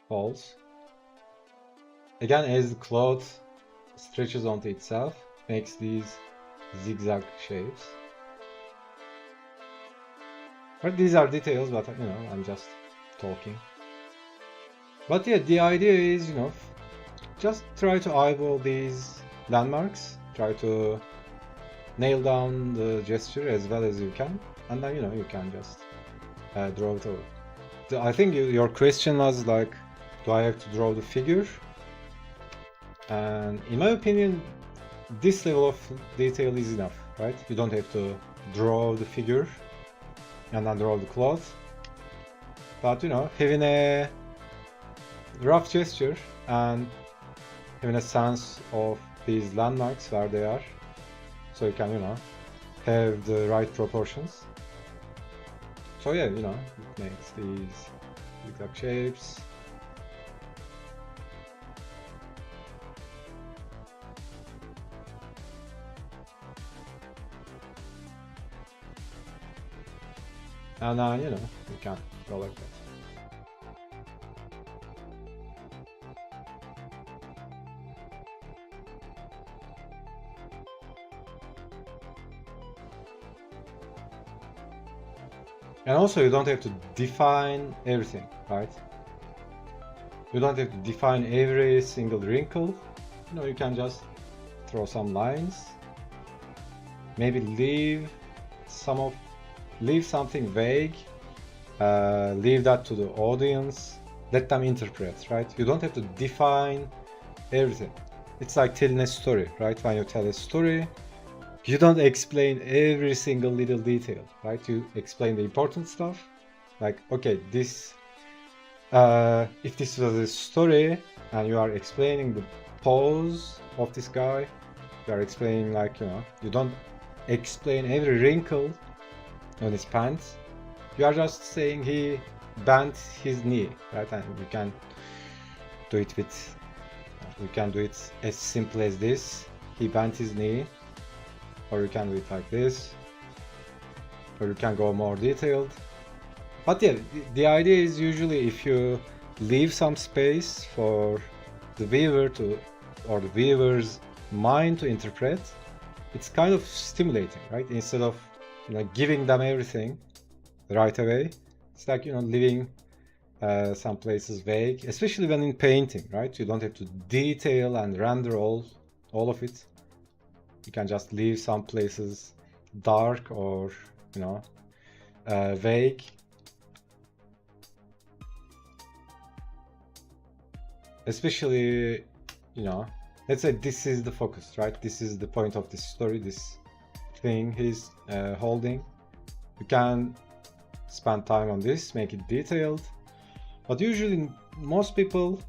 Speaker 1: folds. Again, as the cloth stretches onto itself, makes these zigzag shapes. But these are details, but you know, I'm just talking. But yeah, the idea is, you know, just try to eyeball these landmarks, try to nail down the gesture as well as you can, and then, you know, you can just draw it over. I think your question was like, do I have to draw the figure? And in my opinion, this level of detail is enough, right? You don't have to draw the figure and then draw the cloth. But, you know, having a rough gesture and having a sense of these landmarks where they are, so you can, you know, have the right proportions. So yeah, you know, it makes these zigzag shapes. And then, you know, you can go like that. And also, you don't have to define everything, right? You don't have to define every single wrinkle. You know, you can just throw some lines. Maybe leave something vague. Leave that to the audience. Let them interpret, right? You don't have to define everything. It's like telling a story, right? When you tell a story, you don't explain every single little detail, right? You explain the important stuff. Like, okay, this, if this was a story and you are explaining the pose of this guy, you are explaining, like, you know, you don't explain every wrinkle on his pants. You are just saying he bent his knee, right? And you can do it as simple as this. He bent his knee. or you can do it like this, or you can go more detailed. But yeah, the idea is usually if you leave some space for the viewer to, or the viewer's mind to interpret, it's kind of stimulating, right? Instead of giving them everything right away, it's like leaving some places vague, especially when in painting, right? You don't have to detail and render all of it. You can just leave some places dark or vague. Especially, let's say this is the focus, right? This is the point of this story, this thing he's holding. You can spend time on this, make it detailed, but usually most people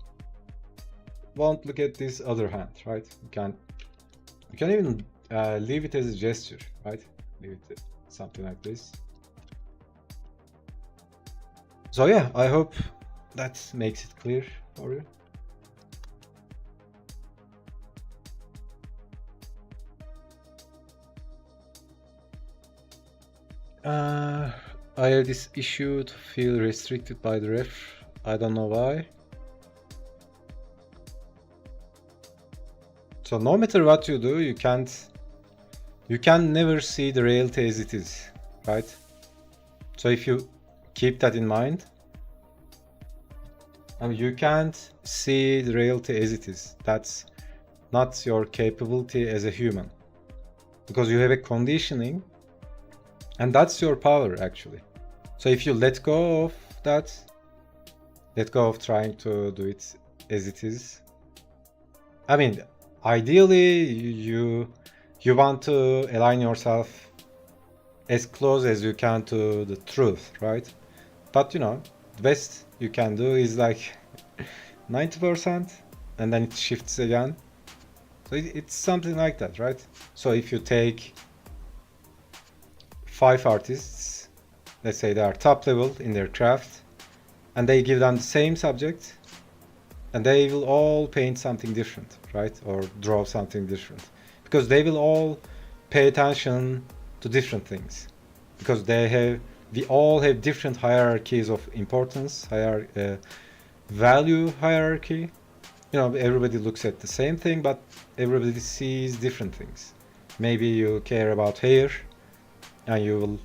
Speaker 1: won't look at this other hand, right? You can even leave it as a gesture, right? Leave it something like this. So yeah, I hope that makes it clear for you. I have this issue to feel restricted by the ref. I don't know why. So no matter what you do, you can never see the reality as it is, right? So if you keep that in mind, you can't see the reality as it is. That's not your capability as a human, because you have a conditioning, and that's your power actually. So if you let go of that, let go of trying to do it as it is. I mean, ideally you want to align yourself as close as you can to the truth, right? But the best you can do is like 90%, and then it shifts again. So it's something like that, right? So if you take 5 artists, let's say they are top level in their craft, and they give them the same subject, and they will all paint something different, right? Or draw something different, because they will all pay attention to different things, because we all have different hierarchies of importance, value hierarchy. Everybody looks at the same thing, but everybody sees different things. Maybe you care about hair, and you will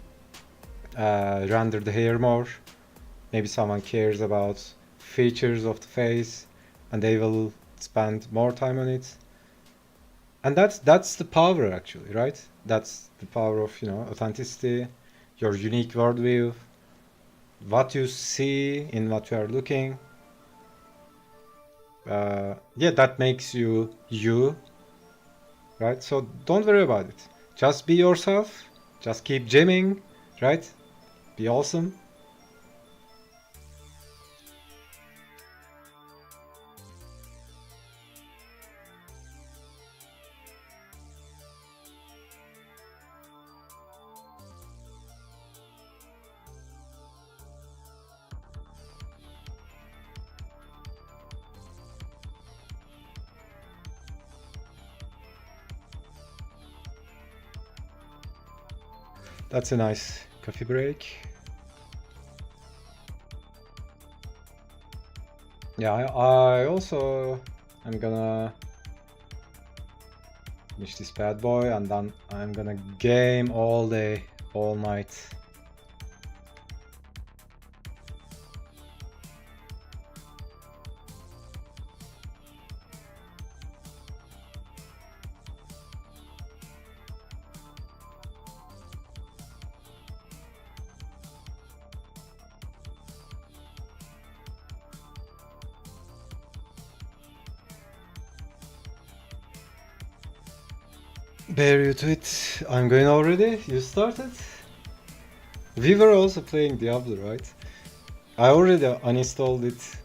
Speaker 1: render the hair more. Maybe someone cares about features of the face, and they will spend more time on it. And that's the power actually, right? That's the power of authenticity, your unique worldview, what you see in what you are looking. Yeah, that makes you, right? So don't worry about it. Just be yourself. Just keep jamming, right? Be awesome. That's a nice coffee break. Yeah, I also am gonna finish this bad boy, and then I'm gonna game all day, all night. Bear you to it. I'm going already. You started? We were also playing Diablo, right? I already uninstalled it.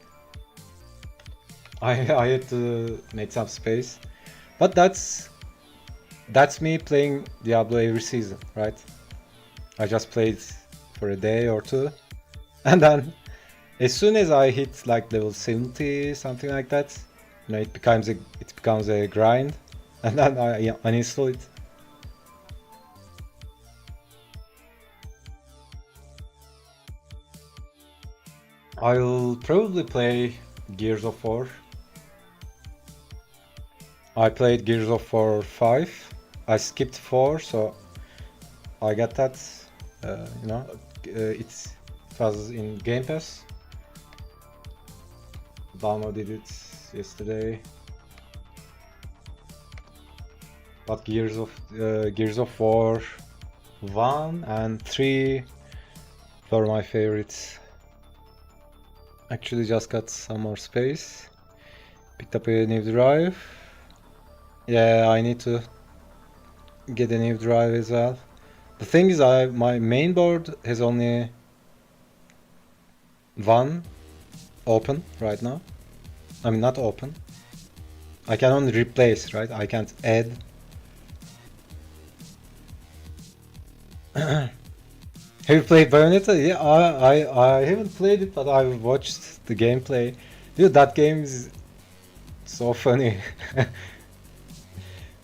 Speaker 1: I had to make some space. But that's me playing Diablo every season, right? I just played for a day or two. And then as soon as I hit like level 70, something like that, it becomes a grind. And then I uninstall it. I'll probably play Gears of War. I played Gears of War 5. I skipped 4, so I got that. It was in Game Pass. Downloaded it yesterday. But Gears of War 1 and 3 were my favorites. Actually just got some more space. Picked up a new drive. Yeah, I need to get a new drive as well. The thing is, my main board has only one open right now. I mean, not open. I can only replace, right? I can't add. Have you played Bayonetta? Yeah, I haven't played it, but I've watched the gameplay. Dude, that game is so funny.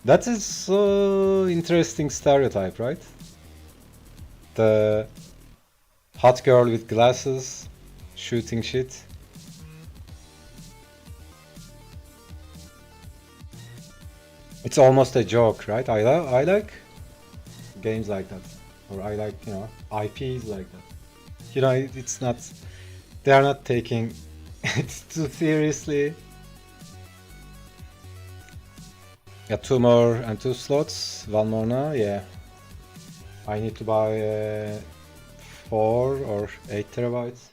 Speaker 1: That is so interesting stereotype, right? The hot girl with glasses shooting shit. It's almost a joke, right? I like games like that, or I like, IPs like that. It's not, they are not taking it too seriously. Got 2 more and 2 slots, 1 more now, yeah. I need to buy 4 or 8 terabytes.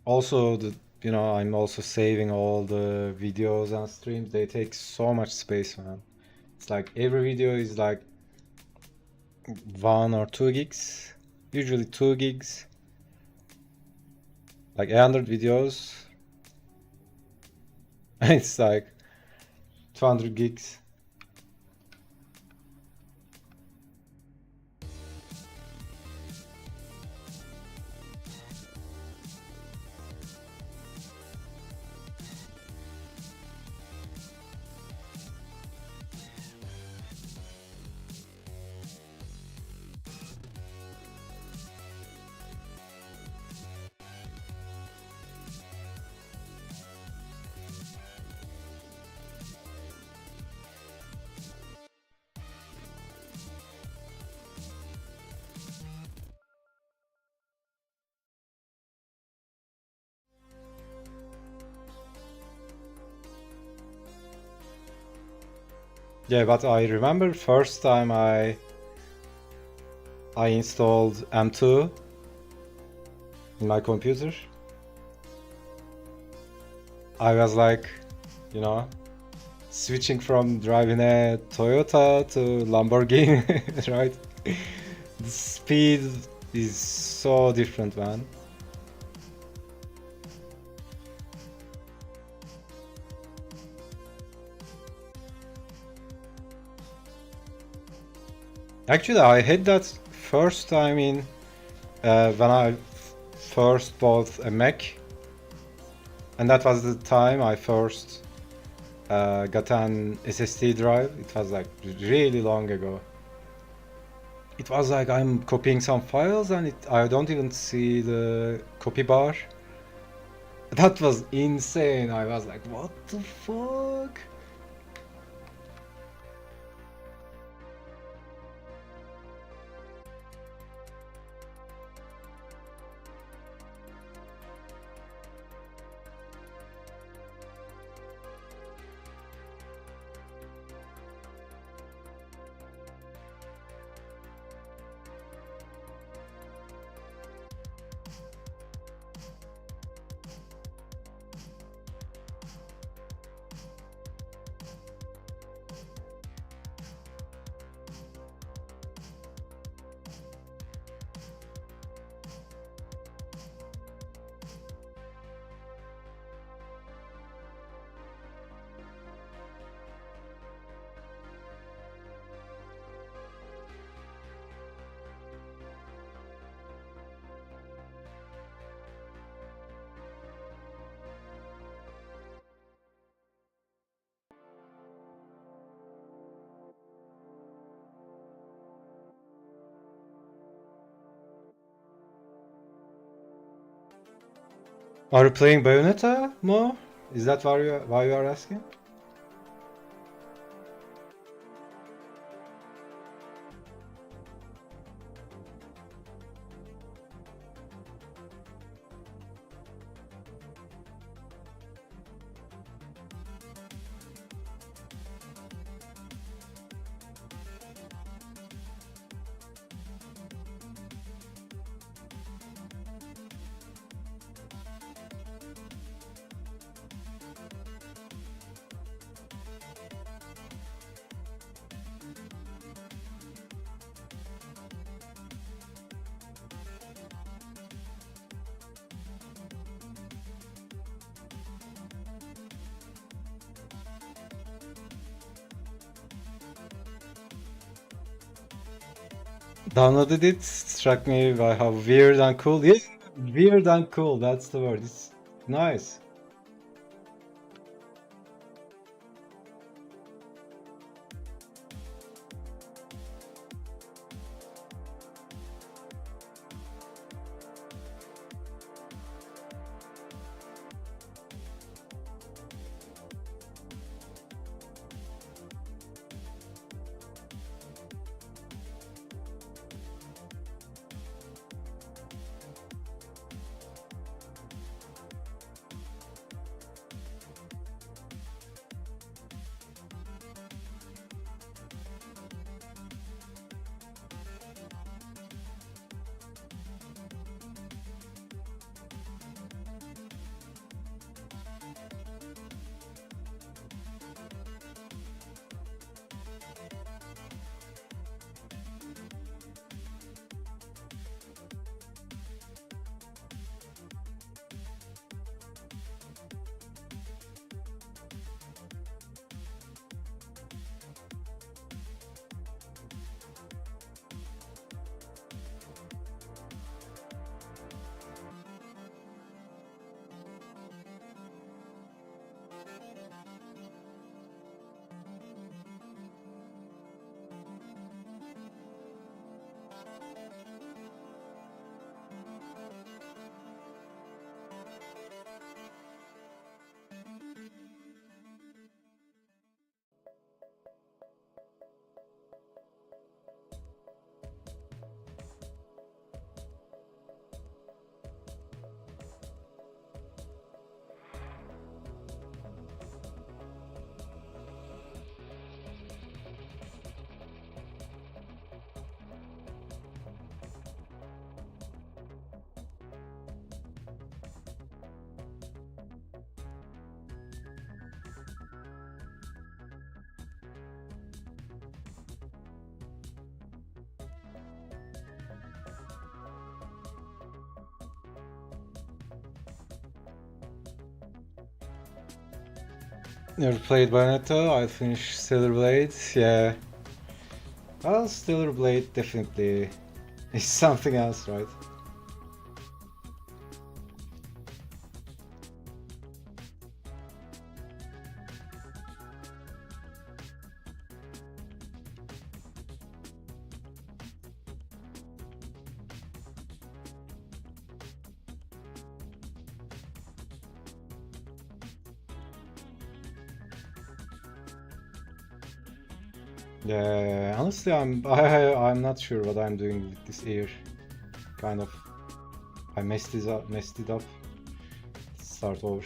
Speaker 1: Also, I'm also saving all the videos and streams. They take so much space, man. It's like every video is like 1 or 2 gigs. Usually 2 gigs. Like 100 videos. And it's like 200 gigs. Yeah, but I remember first time I installed M2 in my computer. I was like, switching from driving a Toyota to Lamborghini, right? The speed is so different, man. Actually, I had that first time when I first bought a Mac, and that was the time I first got an SSD drive. It was like really long ago. It was like I'm copying some files and I don't even see the copy bar. That was insane. I was like, what the fuck? Are you playing Bayonetta more? Is that why you are asking? Downloaded it, struck me by how weird and cool. Yeah, weird and cool, that's the word. It's nice. Never played Bayonetta, I finished Stellar Blade, yeah. Well, Stellar Blade definitely is something else, right? Yeah, honestly, I'm not sure what I'm doing with this ear. Kind of, I messed it up. Start over.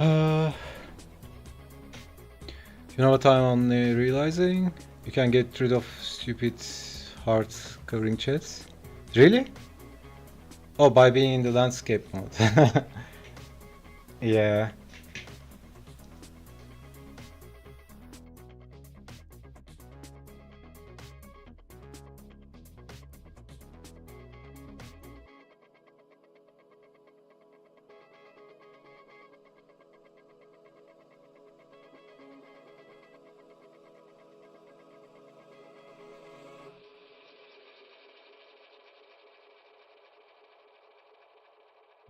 Speaker 1: Uh, you know what I'm only realizing? You can get rid of stupid heart covering chats. Really? Oh, by being in the landscape mode. Yeah.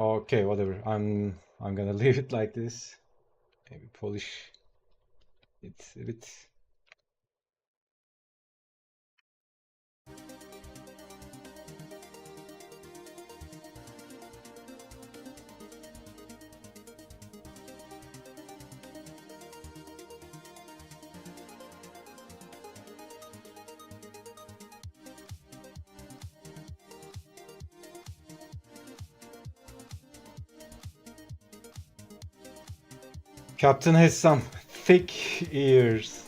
Speaker 1: Okay, whatever. I'm gonna leave it like this. Maybe polish it a bit. Captain has some thick ears.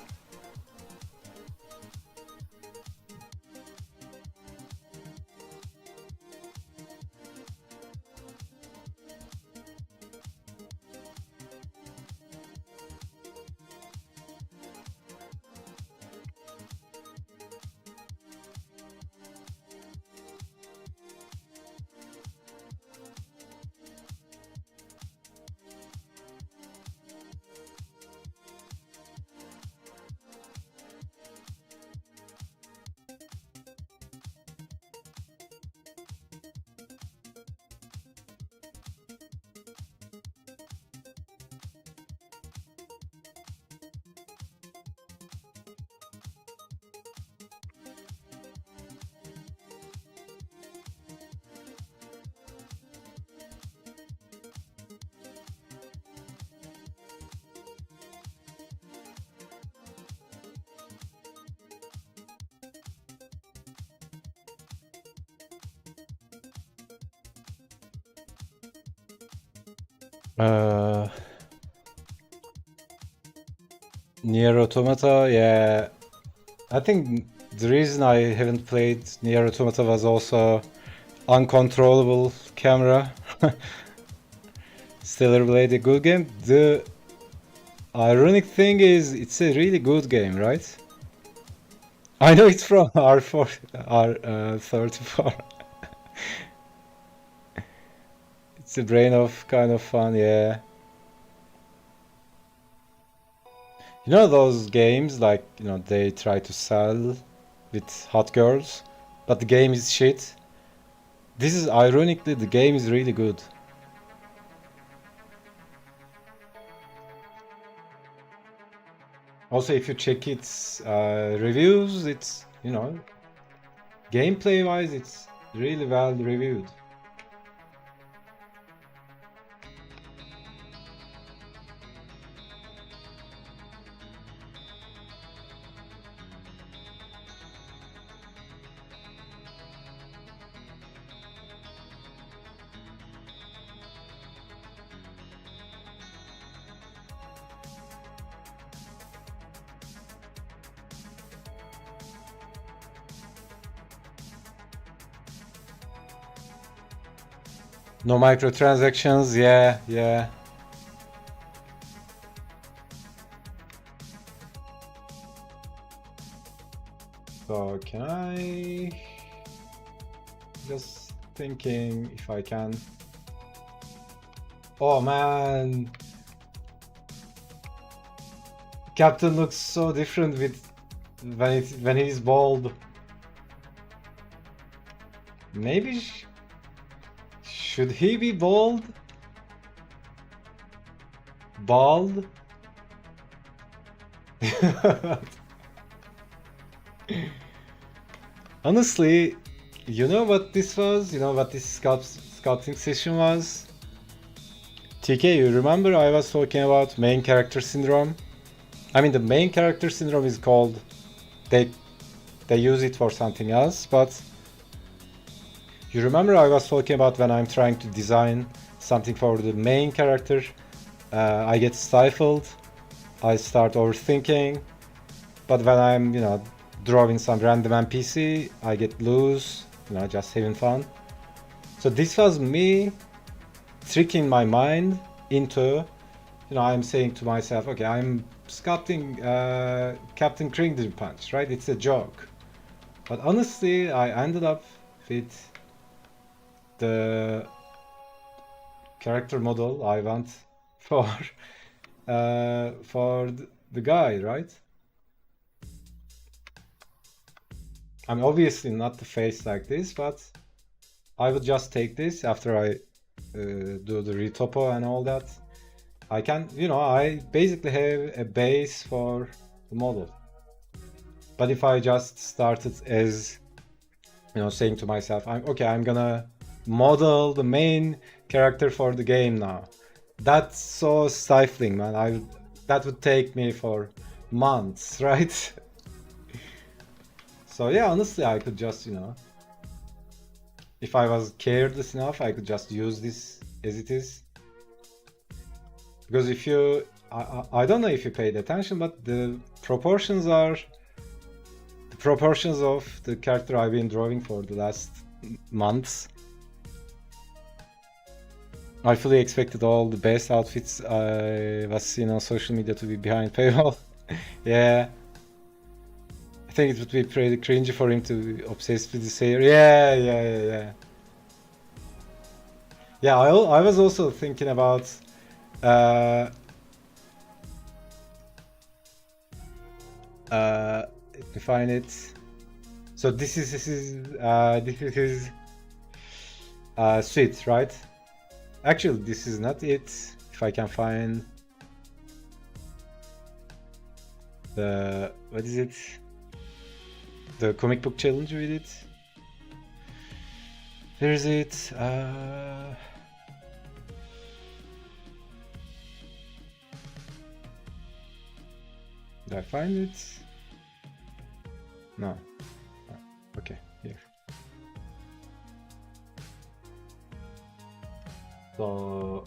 Speaker 1: Uh, Nier Automata, yeah. I think the reason I haven't played Nier Automata was also uncontrollable camera. Stellar Blade, a good game. The ironic thing is, it's a really good game, right? I know it's from R4, R34. It's a brain of kind of fun, yeah. You know those games like, they try to sell with hot girls, but the game is shit. This is ironically, the game is really good. Also, if you check its reviews, it's, gameplay wise, it's really well reviewed. No microtransactions, yeah, yeah. So can I just thinking if I can. Oh man, Captain looks so different with when he's bald. Maybe should he be bald? Bald? Honestly, you know what this was? You know what this sculpting session was? TK, you remember I was talking about main character syndrome? I mean, the main character syndrome is called, they use it for something else, but you remember I was talking about when I'm trying to design something for the main character, I get stifled, I start overthinking, but when I'm, drawing some random NPC, I get loose, just having fun. So this was me tricking my mind into, I'm saying to myself, okay, I'm sculpting Captain Kingdom Punch, right? It's a joke. But honestly, I ended up with the character model I want for the guy, right? I mean, obviously not the face like this, but I would just take this after I do the retopo and all that, I can, I basically have a base for the model. But if I just started as, saying to myself, I'm gonna model the main character for the game now. That's so stifling, man. That would take me for months, right? So yeah, honestly, I could just, if I was careless enough, I could just use this as it is. Because if you, I don't know if you paid attention, but the proportions are the proportions of the character I've been drawing for the last months. I fully expected all the best outfits I was seeing on social media to be behind paywall. Yeah. I think it would be pretty cringy for him to be obsessed with this hair. Yeah. Yeah, I was also thinking about let me find it. So this is his suite, right? Actually, this is not it. If I can find the, what is it? The comic book challenge with it. Where is it? Did I find it? No. Okay, here. So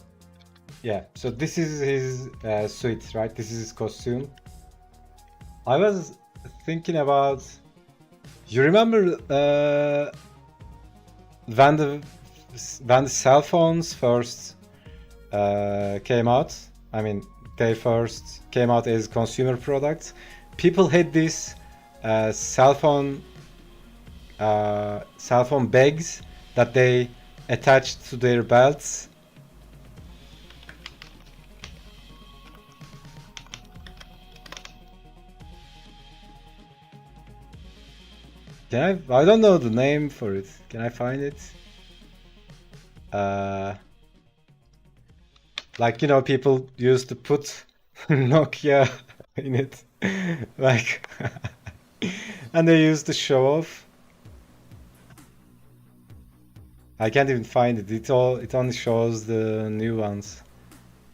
Speaker 1: yeah, so this is his suit, right? This is his costume. I was thinking about, you remember when the cell phones first came out? I mean, they first came out as consumer products. People had this cell phone bags that they attached to their belts. I don't know the name for it. Can I find it? Like, people used to put Nokia in it. Like, and they used to show off. I can't even find it. It only shows the new ones.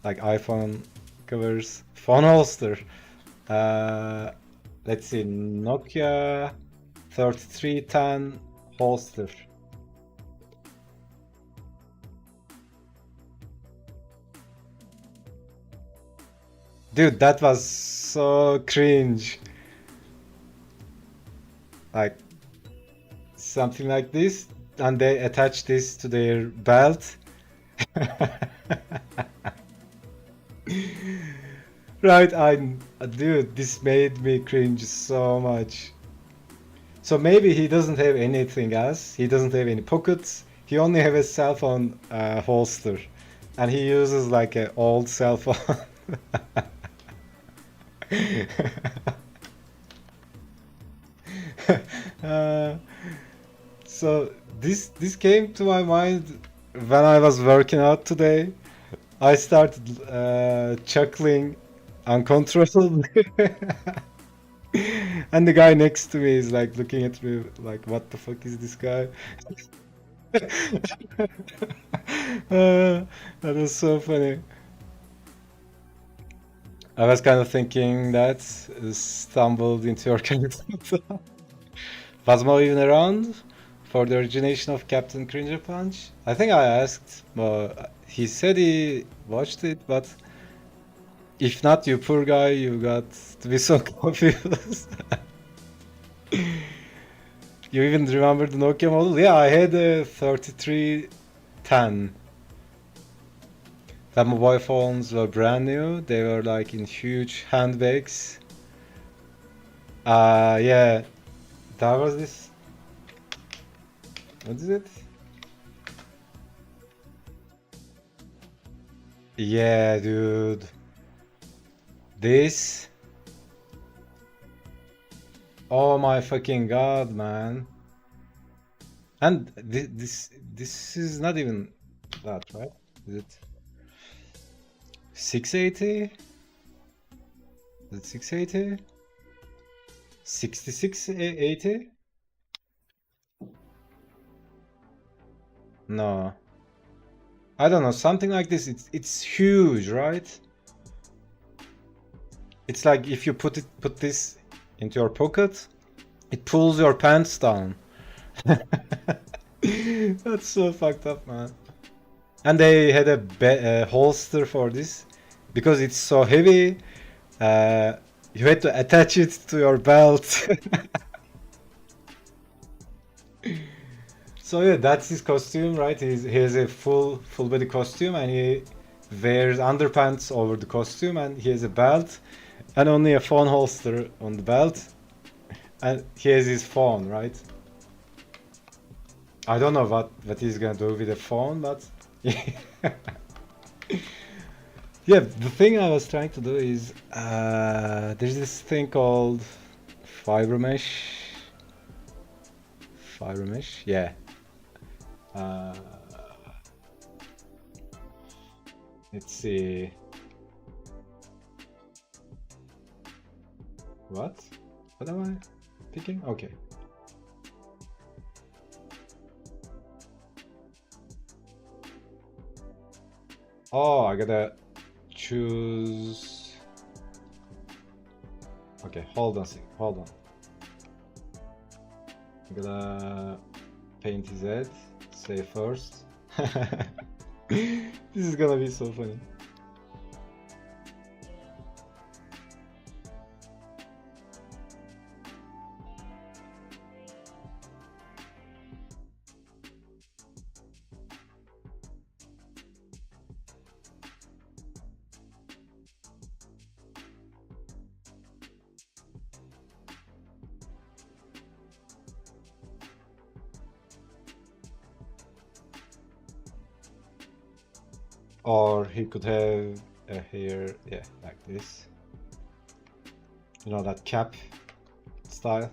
Speaker 1: Like iPhone covers. Phone holster. Let's see. Nokia 3310 holster. Dude, that was so cringe. Like something like this, and they attach this to their belt. Right, dude, this made me cringe so much. So maybe he doesn't have anything else. He doesn't have any pockets. He only have a cell phone holster, and he uses like an old cell phone. So this came to my mind when I was working out today. I started chuckling uncontrollably. And the guy next to me is like looking at me like, what the fuck is this guy? That was so funny. I was kind of thinking that, stumbled into your character. Was Mo even around for the origination of Captain Cringer Punch? I think I asked, but he said he watched it, but if not, you poor guy, you got to be so confused. You even remember the Nokia model? Yeah, I had a 3310. The mobile phones were brand new. They were like in huge handbags. Yeah, that was this. What is it? Yeah, dude. This. Oh my fucking god, man. And this is not even That right? Is it 680? Is it 680? 6680? No. I don't know, something like this. It's huge, right? It's like if you put this into your pocket, it pulls your pants down. That's so fucked up, man. And they had a holster for this because it's so heavy. You had to attach it to your belt. So yeah, that's his costume, right? He has a full body costume, and he wears underpants over the costume, and he has a belt, and only a phone holster on the belt, and he has his phone, right? I don't know what he's gonna do with the phone, but yeah, the thing I was trying to do is there's this thing called fiber mesh. Fiber mesh, yeah. Uh, let's see. What? What am I picking? Okay. Oh, I gotta choose. Okay, hold on a second. Hold on. I'm gonna paint his head. Say first. This is gonna be so funny. Or he could have a hair, yeah, like this. You know, that cap style.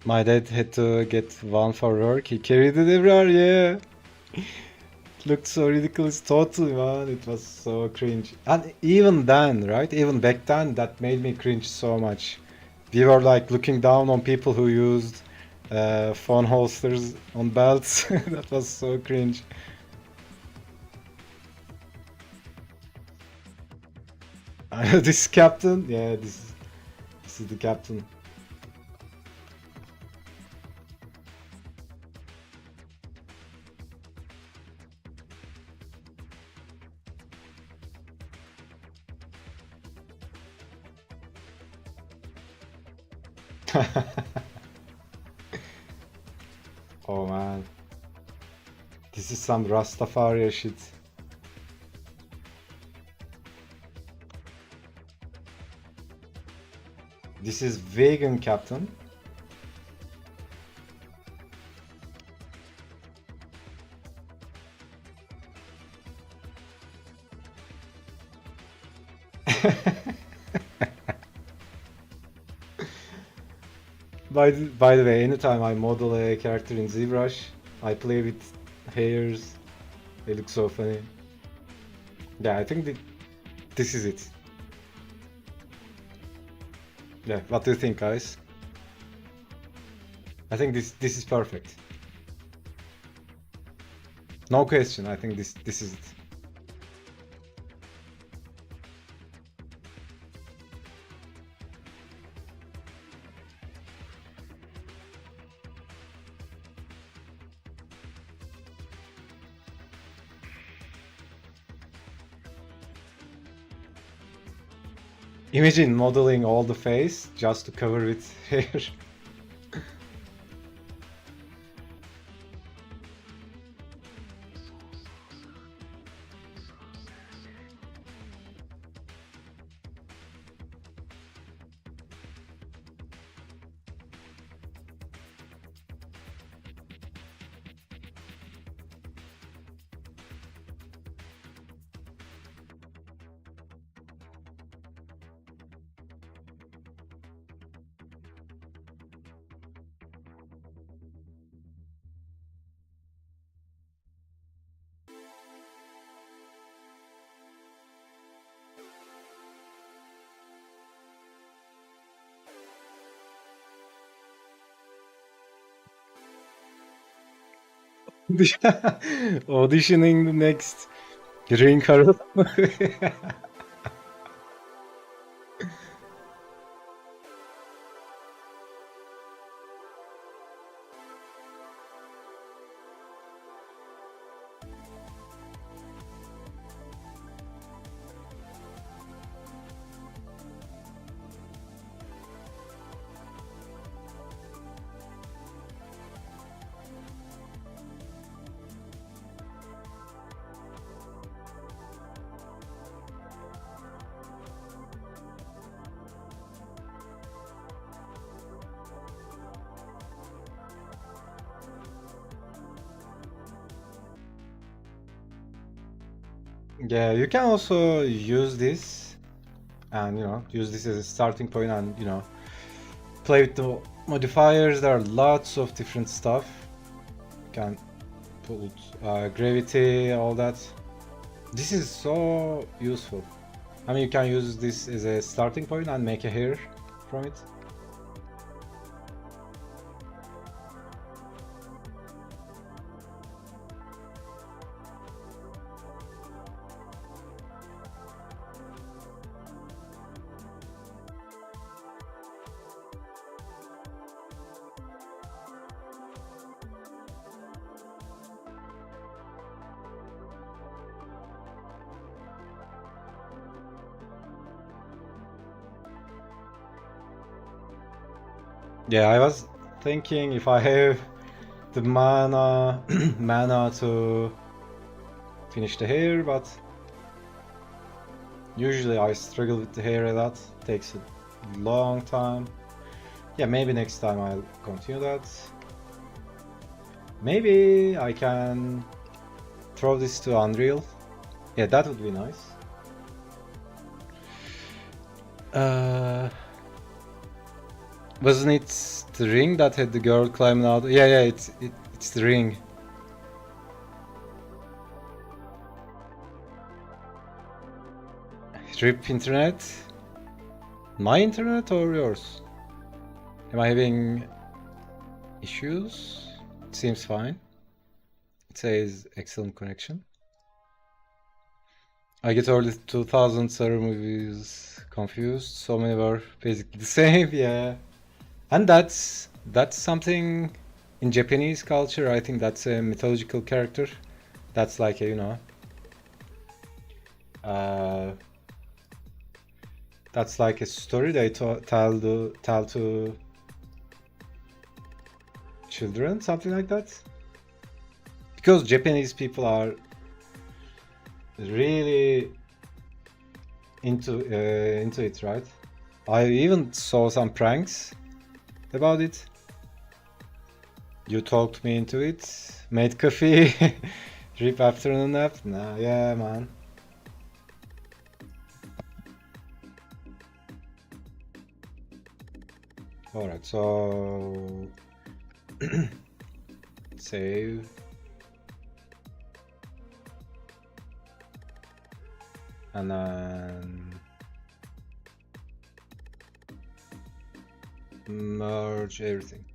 Speaker 1: My dad had to get one for work. He carried it everywhere, yeah. It looked so ridiculous, totally, man. It was so cringe. And even then, right? Even back then, that made me cringe so much. We were like looking down on people who used phone holsters on belts. That was so cringe. This captain, yeah, this is the captain. Oh man, this is some Rastafari shit. This is vegan captain. By the way, anytime I model a character in ZBrush, I play with hairs. They look so funny. Yeah, I think this is it. Yeah, what do you think, guys? I think this is perfect. No question. I think this is it. Imagine modeling all the face just to cover with hair. Auditioning the next Ring Herald. Yeah, you can also use this and use this as a starting point and play with the modifiers. There are lots of different stuff. You can put gravity, all that. This is so useful. I mean, you can use this as a starting point and make a hair from it. Yeah, I was thinking if I have the mana mana to finish the hair, but usually I struggle with the hair a lot. Takes a long time. Yeah, maybe next time I'll continue that. Maybe I can throw this to Unreal. Yeah, that would be nice. Wasn't it the ring that had the girl climbing out? Yeah, it's the ring. Rip internet. My internet or yours? Am I having issues? It seems fine. It says excellent connection. I get early 2000s horror movies confused. So many were basically the same. Yeah, and that's something in Japanese culture. I think that's a mythological character. That's like a uh, that's like a story they tell to children, something like that. Because Japanese people are really into it, right? I even saw some pranks about it. You talked me into it. Made coffee. Rip afternoon nap. Nah, yeah, man. All right, so save. And then merge everything.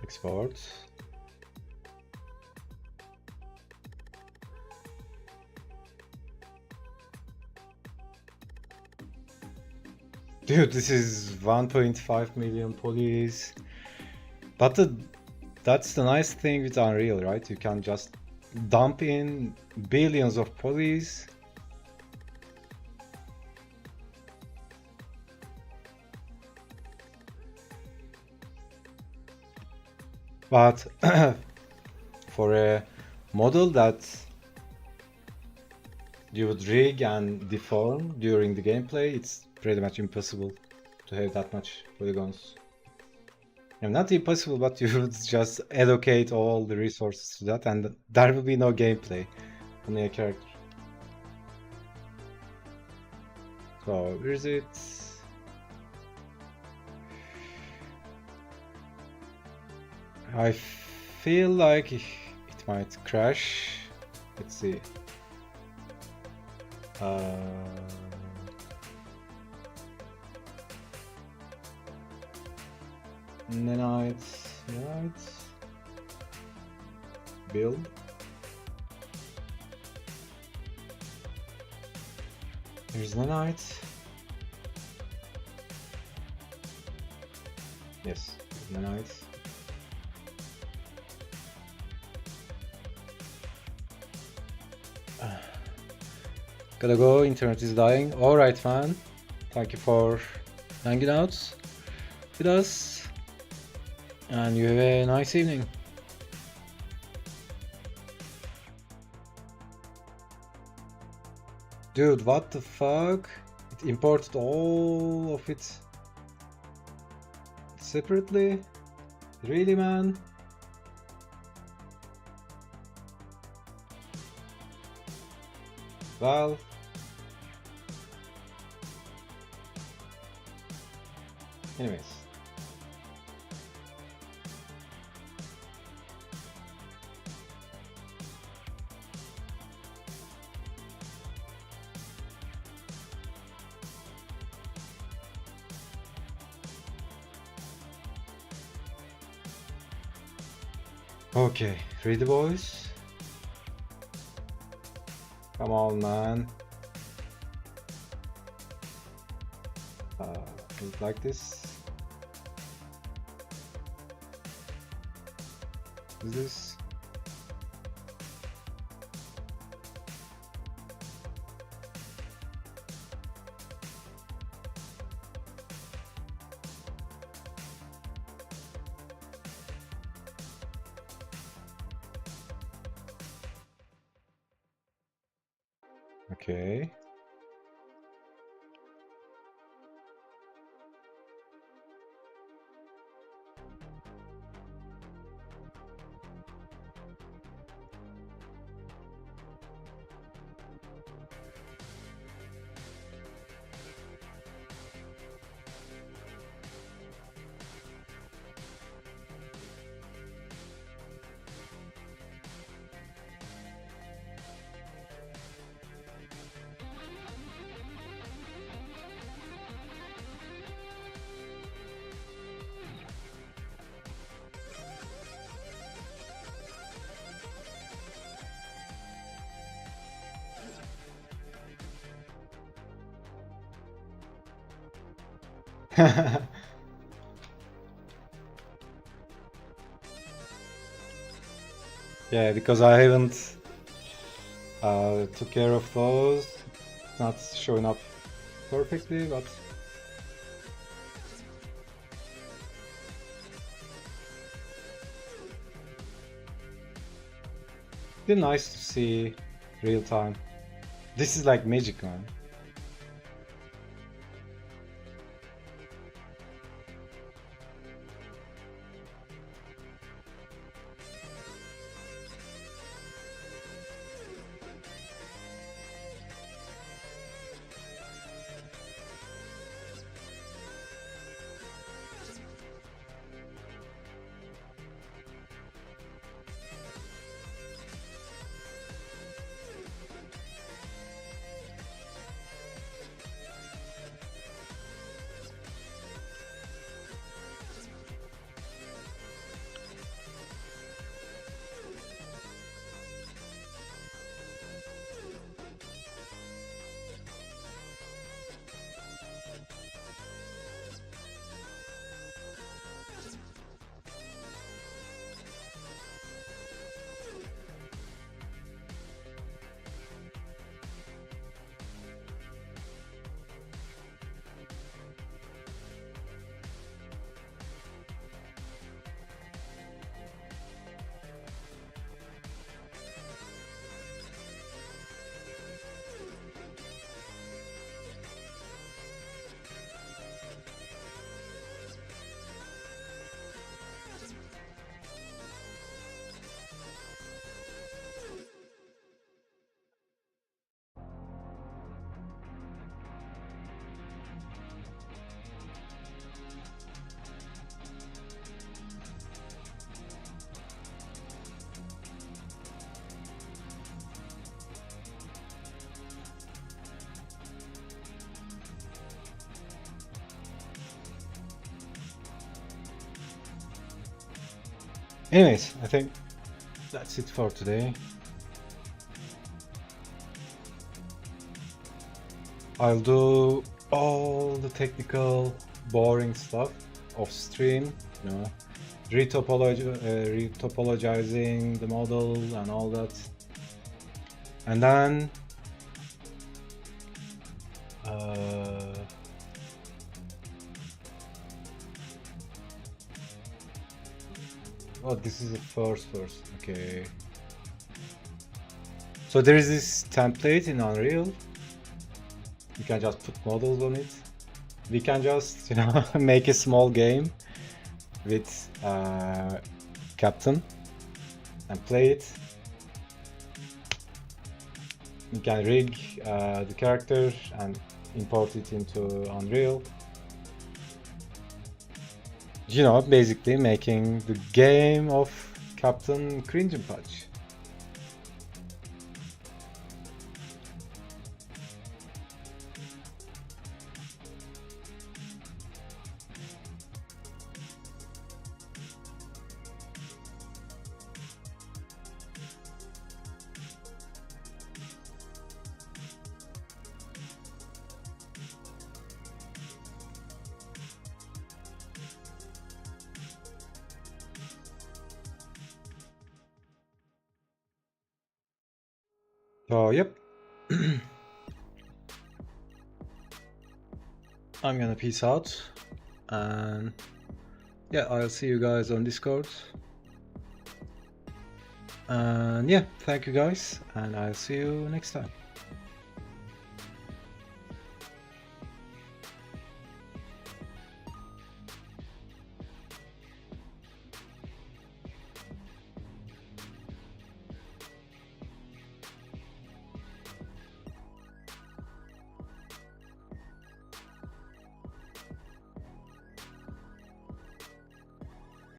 Speaker 1: Export. Dude, this is 1.5 million polys. But that's the nice thing with Unreal, right? You can just dump in billions of polys. But for a model that you would rig and deform during the gameplay, it's pretty much impossible to have that much polygons. Not impossible, but you would just allocate all the resources to that, and there will be no gameplay. Only a character. So, where is it? I feel like it might crash. Let's see. Nanite, build. Here's Nanite. Yes, Nanite. Gotta go, internet is dying. Alright, man. Thank you for hanging out with us. And you have a nice evening. Dude, what the fuck? It imported all of it separately? Really, man? Well, anyways. Okay, ready, boys? Come on, man. Like this. Is this? Okay. Yeah, because I haven't took care of those. Not showing up perfectly, but still nice to see real time. This is like magic, man. Anyways, I think that's it for today. I'll do all the technical, boring stuff off stream, you know, retopologizing the model and all that. And then oh, this is the first. Okay. So there is this template in Unreal. You can just put models on it. We can just, you know, make a small game with Captain and play it. You can rig the character and import it into Unreal. You know, basically making the game of Captain Cringe and Patch. So yep. I'm gonna peace out, and yeah, I'll see you guys on Discord. And yeah, thank you guys, and I'll see you next time.